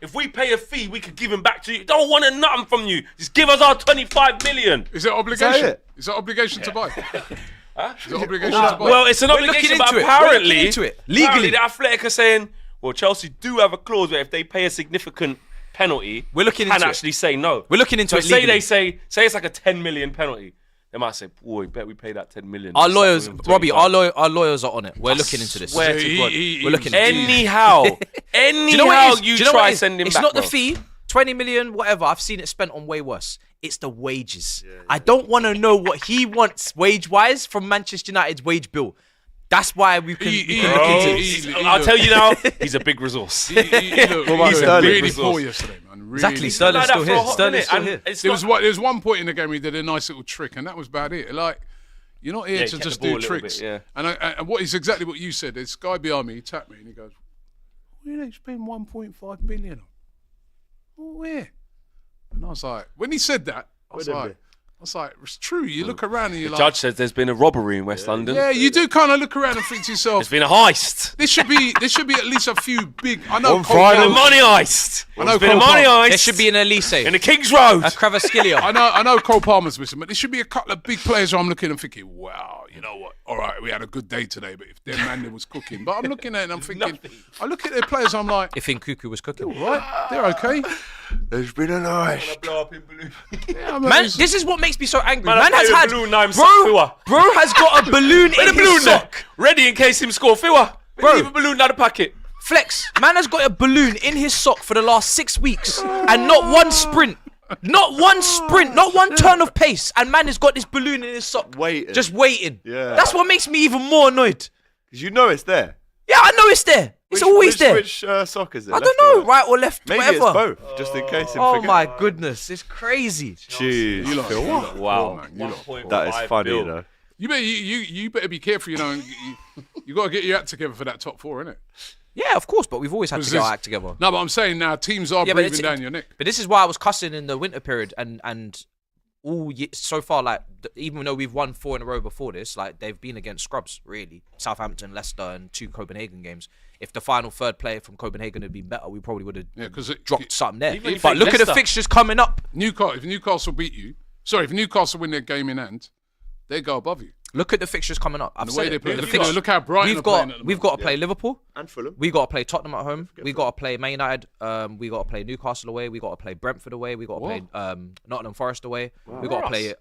if we pay a fee, we could give him back to you. Don't want nothing from you. Just give us our 25 million. Is it obligation? it? Is it obligation to buy? Is it obligation to buy? Well, it's an We're obligation, looking but into it. We're apparently, looking into it. Legally. the Athletic are saying, well, Chelsea do have a clause where if they pay a significant penalty, We're looking can into it. actually say no. We're looking into so it say legally. they say it's like a 10 million penalty. They might say, boy, bet we pay that 10 million. Our Just lawyers, like Robbie, 25. our lawyers are on it. We're looking into this. swear to He- God. he- We're looking into it. Anyhow, Do you know what it is? you Do you know what try it is? send him it's back, not the bro. fee, 20 million, whatever. I've seen it spent on way worse. It's the wages. I don't want to know what he wants wage-wise from Manchester United's wage bill. That's why we can, we can look into this. I'll tell you now, he's a big resource. He looked about Sterling? really Resource. poor yesterday, man. Really Exactly, poor. Sterling's Like that still for a here. hot Sterling's minute, still and here. it's There not- was one point in the game he did a nice little trick, and that was about it. Like, you're not here Yeah, he to kept just the ball do a little tricks. bit, yeah. And what is exactly what you said. This guy behind me, he tapped me, and he goes, "Where they spend 1.5 billion on? Where?" And I was like, when he said that, I was like, it's true. You look around and you're The like, judge says there's been a robbery in West London. yeah, you do kind of look around and think to yourself, There's been a heist. There should be at least a few big. I know. On Cole Friday- A Palmer- money heist. I know There's been a Cole money Palmer- heist. There should be an Elise, in the King's Road. a Kvaratskhelia. I know Cole Palmer's missing, but there should be a couple of big players where I'm looking and thinking, wow, you know what? All right, we had a good day today, but if their man was cooking. But I'm looking at it and I'm thinking, I look at their players, I'm like, If Nkuku was cooking. right, they're okay. There's been a night. Yeah, Man, this is what makes me so angry. Man, Man I has play had, the balloon, now I'm bro, suck Fiwa. bro has got a balloon Where in the his balloon there? sock. Ready in case him score. Fiwa. Bro. Leave a balloon down the packet. Flex, man has got a balloon in his sock for the last 6 weeks and not one sprint. Not one sprint, not one turn of pace. And man has got this balloon in his sock. Waiting. Just waiting. Yeah. That's what makes me even more annoyed. Because you know it's there. Yeah, I know it's there. It's always there. Which sock is it? I Left don't or know, right or left, Maybe whatever. it's both, just in case. Oh my goodness, it's crazy. Jeez. You lot- you lot- Wow. man, you lot- That is funny, you know. You better, you better be careful, you know. And you got to get your act together for that top four, innit? Yeah, of course, but we've always had to get our act together. No, but I'm saying now teams are Yeah, but breathing down your neck. But this is why I was cussing in the winter period, and all so far, like even though we've won 4 in a row before this, like they've been against scrubs, really. Southampton, Leicester, and 2 Copenhagen games. If the final third player from Copenhagen had been better, we probably would have dropped something there. Even if But look at the Leicester- fixtures coming up. If Newcastle beat you, if Newcastle win their game in hand, they go above you. Look at the fixtures coming up. I've the said way they it. play. The Look, fixtures- look how Brighton are playing at the we've got to play Liverpool And Fulham. We got to play Tottenham at home. We got to play Man United. We got to play Newcastle away. We got to play Brentford away. We got to play Nottingham Forest away. We got to play.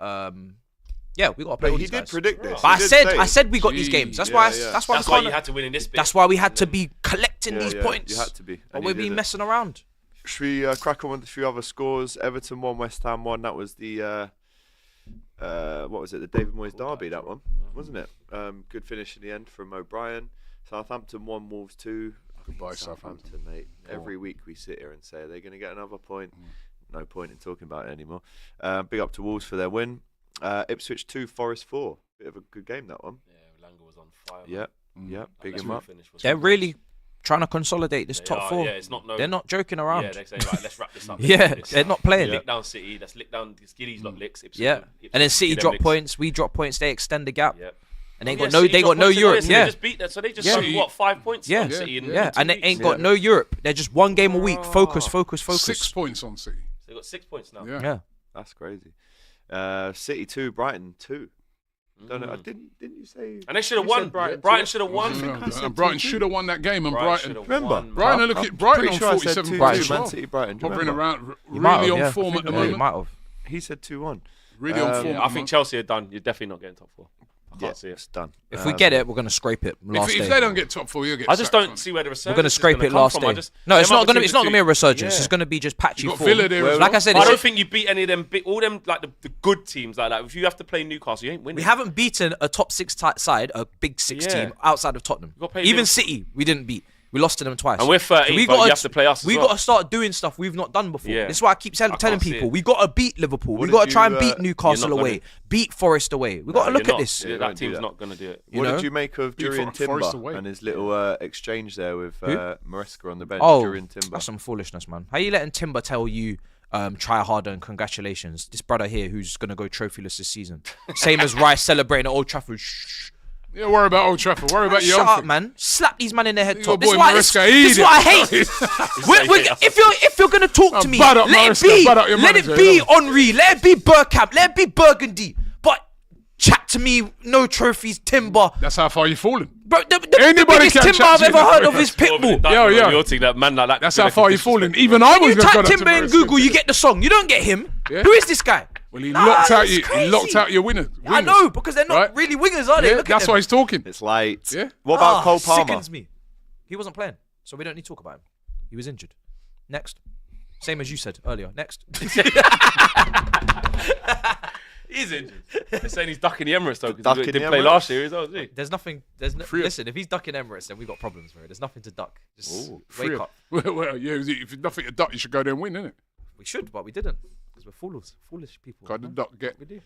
Yeah, we got to play. all He these did guys. predict this. But He did say I it. said we got these games. That's why. That's why. That's we why can't- you had to win in this bit. That's why we had to be collecting these Yeah, points. You had to be. But And we've you did been it. messing around. Should we crack on with a few other scores? Everton 1, West Ham 1. That was the what was it? The David Moyes derby. That one, wasn't it? Good finish in the end from O'Brien. Southampton 1, Wolves 2. Goodbye, Southampton, mate. Every week we sit here and say, are they going to get another point? No point in talking about it anymore. Big up to Wolves for their win. Ipswich 2, Forest 4. Bit of a good game, that one. Yeah, Tanganga was on fire. Yeah, yeah, big him up. They're really trying to consolidate this top four. Yeah, it's not They're not joking around. Yeah, they're saying, right, let's wrap this up. Yeah, they're not playing. Lick down City. Let's lick down these Giddies lot licks. Yeah, and then City drop points. We drop points. They extend the gap. Yeah. And they got no Europe. So Yeah, they just beat that. So they just won, what, 5 points? Yeah, on City in and they ain't got no Europe. They're just one game a week. Focus. 6 points on City. So they got 6 points now. Yeah. That's crazy. City 2, Brighton 2. Don't know. Didn't you say? And they should have won. Brighton should have won. And Brighton should have won that game. And Brighton, remember, Brighton look at Brighton on sure 47 points. Man City, Brighton. Hovering around, really on form at the moment. Might have. He said 2-1. Really on form. I think Chelsea are done. You're definitely not getting top 4. I can't see it. It's done. If we get it, we're gonna scrape it. If they don't get top 4, you'll get. I just don't see where the resurgence. We're gonna scrape it last day. No, it's not gonna be a resurgence. It's gonna be just patchy form. Like I said, I don't think you beat any of them. All them like the good teams like that. If you have to play Newcastle, you ain't winning. We haven't beaten a top 6 side, a big 6 team outside of Tottenham. Even City, we didn't beat. We lost to them twice. And we're 13th, but you have to play us as well. We got to start doing stuff we've not done before. Yeah. This is why I keep telling people. We got to beat Liverpool. We got to try and beat Newcastle away. Beat Forest away. We got to look at this. That team's not going to do it. What did you make of Jurriën Timber and his little exchange there with Maresca on the bench? Jurriën Timber. That's some foolishness, man. How you letting Timber tell you try harder and congratulations? This brother here who's going to go trophyless this season. Same as Rice celebrating at Old Trafford. Shh. Yeah, worry about Old Trafford. Worry about your own Shut up, thing. man. Slap these man in their head top. This is what I hate. If you're gonna talk to me, let it be. Let it be Henri. Let it be Bergkamp. Let it be Burgundy. But chat to me. No trophies. Timber. That's how far you've fallen. Bro, the biggest Timber I've ever heard of is Pitbull. That man like that. That's how far you've fallen. Even I was. You type Timber in Google, you get the song. You don't get him. Who is this guy? Well, he locked out your winners. I know, because they're not really wingers, are they? Yeah, Look that's at why he's talking. It's late. Yeah. What about Cole Palmer? Sickens me. He wasn't playing, so we don't need to talk about him. He was injured. Next. Same as you said earlier. Next. He's injured. They're saying he's ducking the Emirates though, because he didn't play last year as well, did he? There's nothing. Listen, if he's ducking Emirates, then we've got problems, bro. There's nothing to duck. Just wake up. Well, yeah. If there's nothing to duck, you should go there and win, innit? We should, but we didn't. Because we're foolish people. Got the duck get. We do.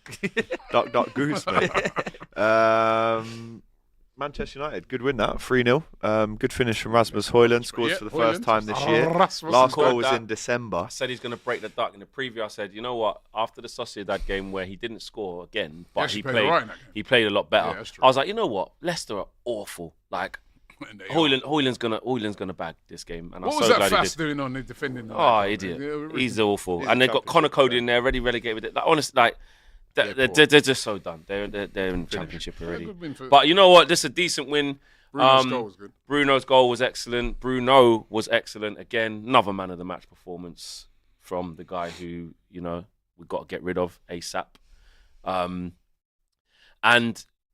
Duck goose, mate. Manchester United, good win that, 3-0. Good finish from Rasmus Højlund, scores for the first time this year. Last goal was in December. I said he's going to break the duck. In the preview, I said, you know what? After the Sociedad game where he didn't score again, but he played a lot better. I was like, you know what? Leicester are awful. Like, Højlund's gonna bag this game. And what I'm was so that glad Fast doing on the defending? Oh, idiot. He's awful. And they've got Connor Cody in there, already relegated with it. Like, honestly, like, they're just so done. They're in the championship already. But you know what? This is a decent win. Bruno's goal was good. Bruno's goal was excellent. Bruno was excellent again. Another man of the match performance from the guy who, you know, we've got to get rid of ASAP. And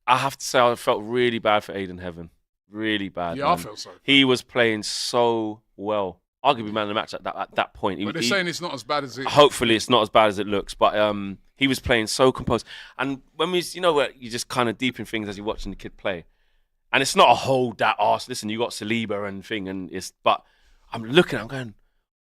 I have to say, I felt really bad for Aiden Heaven. Really bad. Yeah, I felt so. He was playing so well. Arguably man of the match at that point. But they're saying it's not as bad as it. Hopefully, it's not as bad as it looks. But he was playing so composed. And when you know where you just kind of deep in things as you're watching the kid play, and it's not a hold that arse. Listen, you got Saliba and thing, but I'm looking, I'm going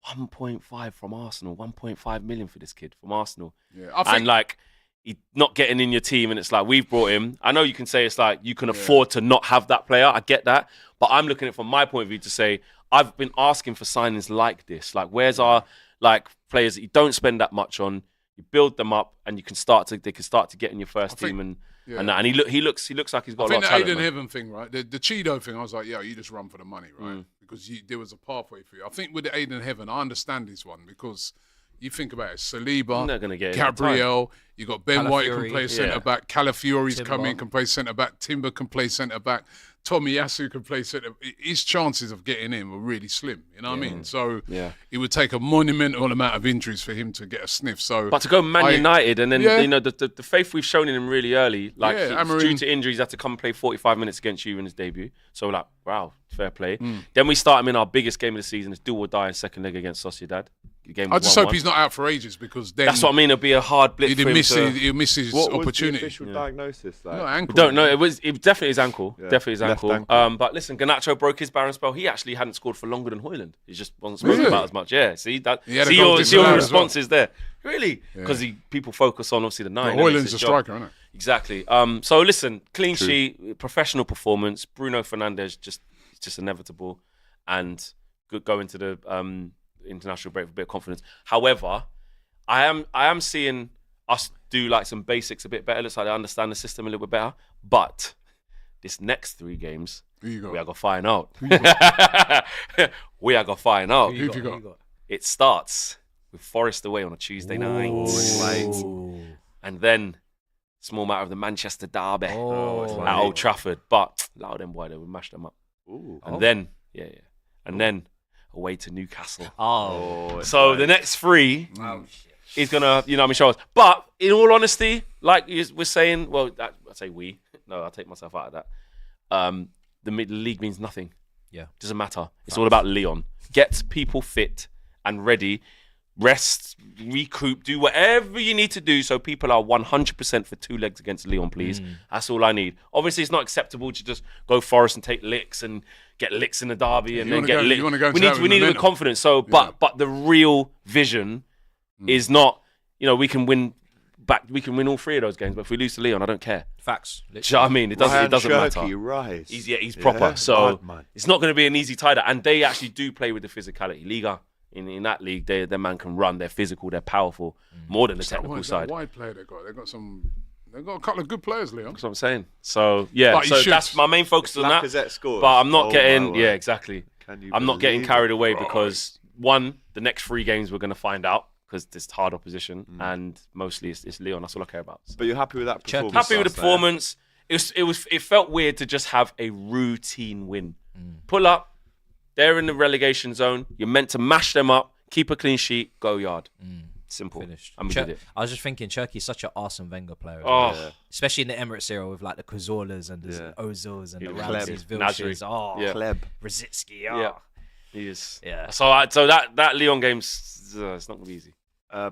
1.5 from Arsenal, 1.5 million for this kid from Arsenal. Yeah, I think, and like he's not getting in your team, and it's like we've brought him. I know you can say it's like you can afford to not have that player. I get that, but I'm looking at it from my point of view to say I've been asking for signings like this. Like, where's our like players that you don't spend that much on? You build them up, and they can start to get in your first team, and that. And he looks like he's got a lot of talent. I think the Aiden Heaven thing, right? The Cheeto thing, I was like, you just run for the money, right? Because there was a pathway for you. I think with the Aiden Heaven, I understand this one because you think about it, Saliba, Gabriel, you got Ben White who can play centre back, Calafiori's come in, can play centre back, Timber can play centre back, Tomiyasu can play centre. His chances of getting in were really slim. You know what I mean? So it would take a monumental amount of injuries for him to get a sniff. So, but to go Man United and then you know the faith we've shown in him really early, like due to injuries, had to come play 45 minutes against you in his debut. So like, wow, fair play. Then we start him in our biggest game of the season, it's do or die in second leg against Sociedad. I just hope he's not out for ages because then that's what I mean. It'll be a hard blip for him. He'll miss his opportunity. What was the official diagnosis? Like? No, ankle. We don't know. It definitely his ankle. Yeah. Definitely his ankle. But listen, Garnacho broke his barren spell. He actually hadn't scored for longer than Højlund. He just wasn't spoken about as much. Yeah. See that? See your responses there. Really? Because people focus on obviously the 9. Højlund's a striker, isn't it? Exactly. So listen, clean sheet, professional performance. Bruno Fernandes just inevitable, and go into the international break with a bit of confidence. However, I am seeing us do like some basics a bit better. Looks like I understand the system a little bit better. But this next 3 games, we are gonna find out. We are gonna find out. Who have you got? It starts with Forest away on a Tuesday night, and then small matter of the Manchester derby at Old Trafford. But allow them, boy, they will mash them up. And then and then away to Newcastle. So the next 3 is gonna, show us. But in all honesty, like we're saying, well, I say we. No, I'll take myself out of that. The league means nothing. Yeah, doesn't matter. It's all about Leon. Get people fit and ready. Rest, recoup, do whatever you need to do so people are 100% for 2 legs against Leon, please. That's all I need. Obviously, it's not acceptable to just go Forest and take licks and get licks in the derby and then get licks. We need the confidence. So, but the real vision is not, we can win all 3 of those games, but if we lose to Leon, I don't care. Facts. Do you know what I mean? It doesn't matter. Rise. He's proper. So it's not going to be an easy tie-down. And they actually do play with the physicality. Liga. In that league, their man can run. They're physical. They're powerful. More than the technical side. Wide player they've got. They've got a couple of good players, Leon. That's what I'm saying. So that's my main focus on that. Scores. But I'm not getting. Yeah, exactly. I'm not getting carried away because the next 3 games we're going to find out because it's hard opposition and mostly it's Leon. That's all I care about. But you're happy with that performance? Happy with the performance. It felt weird to just have a routine win. Pull up. They're in the relegation zone. You're meant to mash them up, keep a clean sheet, go yard. Simple. Finished. And we did it. I was just thinking, Cherky's such an Arsene Wenger player. Especially in the Emirates era with like the Kazolas and the Ozils and the Ramses, Vilches. Kleb. Rosicki. He is. Yeah. So that Leon game's it's not going to be easy.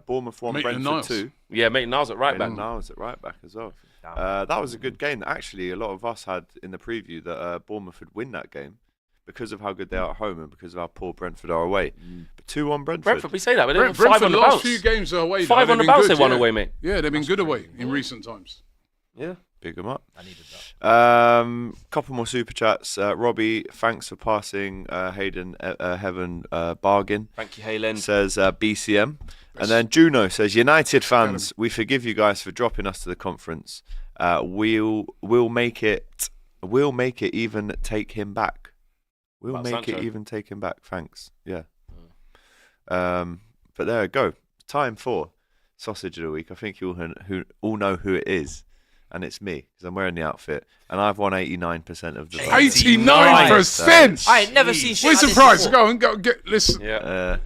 Bournemouth won Brentford 2. Yeah, Maitland-Niles at right back. Maitland-Niles at right back as well. That was a good game. Actually, a lot of us had in the preview that Bournemouth would win that game. Because of how good they are at home and because of how poor Brentford are away. But 2-1 Brentford. We say that, but they've Brentford 5 on the last bounce. few games are away. 5 on the bounce they won away, mate. Yeah, they've been good away in recent times. Yeah, big them up. I needed that. Couple more super chats. Robbie, thanks for passing Hayden Heaven bargain. Thank you, Hayden. Says BCM. And then Juno says, United fans, we forgive you guys for dropping us to the conference. We'll make it even take him back. We'll make Sancho. it even take him back. Thanks. Yeah. But there we go. Time for Sausage of the Week. I think you all know who it is. And it's me, because I'm wearing the outfit. And I've won 89% of the vote. 89%? I ain't never seen shit. Where's the like prize? this Go and get. Listen. Yeah.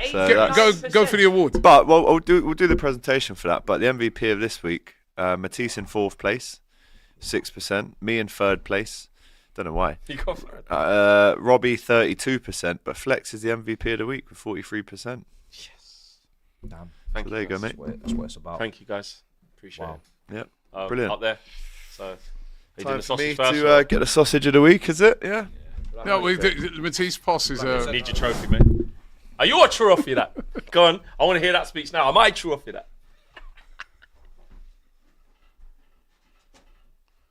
Go for the award. But we'll do the presentation for that. But the MVP of this week, Matisse in 4th place, 6%. Me in 3rd place. Don't know why. You got for it. Robbie 32%, but Flex is the MVP of the week with 43%. Yes. Damn. Thank So there you go, mate. That's what it's about. Thank you, guys. Appreciate it. Yep. Brilliant. Up there. So, Time for me to get the sausage of the week, is it? Yeah. No, Matisse Poss is I need your trophy, mate. Are you a true off you that? Go on. I want to hear that speech now. Am I true off you that?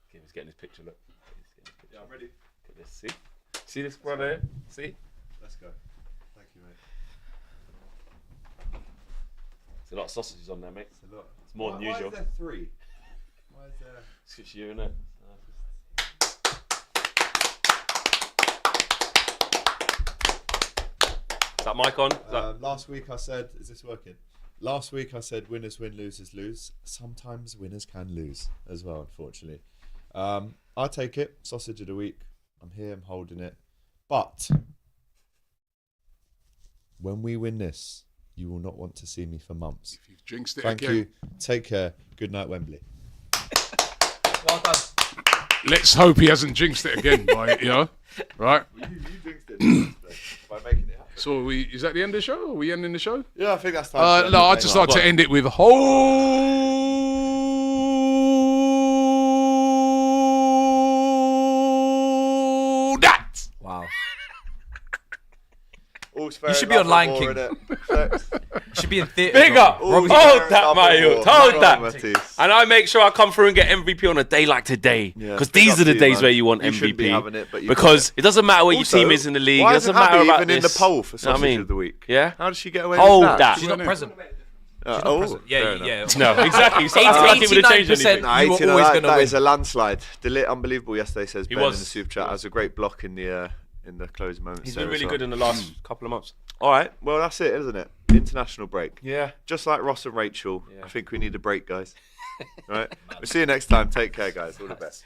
He's getting his picture. Look. Yeah, I'm ready. Look at this. See this brother here? See? Let's go. Thank you, mate. There's a lot of sausages on there, mate. It's a lot. It's more than usual. Why is there 3? Why is there... It's just you, innit? Is that mic on? Last week I said, is this working? Last week I said winners win, losers lose. Sometimes winners can lose as well, unfortunately. I'll take it. Sausage of the week. I'm here, I'm holding it. But when we win this, you will not want to see me for months. If you've jinxed it Thank again. you. Take care. Good night, Wembley. Well done. Let's hope he hasn't jinxed it again, right? You jinxed it by making it happen. So is that the end of the show? Are we ending the show? Yeah, I think that's time. No, I'd just like to end it with hold that. Wow. All Football's fair You should be on enough Lion and King. more, innit? You should be in theatre. Big up. All's Hold fair that, enough Mario. and more. Hold Come that. on, Matisse. And I make sure I come through and get MVP on a day like today. Yeah, Because big these up are the to you, days man. where you want You shouldn't be MVP. having it, but you've Because got it doesn't matter where your Also, team is in the league. Why It doesn't isn't matter Abby about even in this. the poll for You know what sausage I mean? of the week? Yeah? How does she get away Hold with that? that. She's not present. Oh, Present. Yeah, fair yeah. enough. No, exactly. So that's nothing would have changed 89%. anything. No, You were 18, always that, gonna that win. is a landslide. Delit unbelievable yesterday, says Ben in the was. super chat. That was a great block in the closing moments. He's there been as really well. good in the last couple of months. All right, well that's it, isn't it? International break. Yeah. Just like Ross and Rachel, Yeah. I think we need a break, guys. All right, we'll see you next time. Take care, guys. All the best.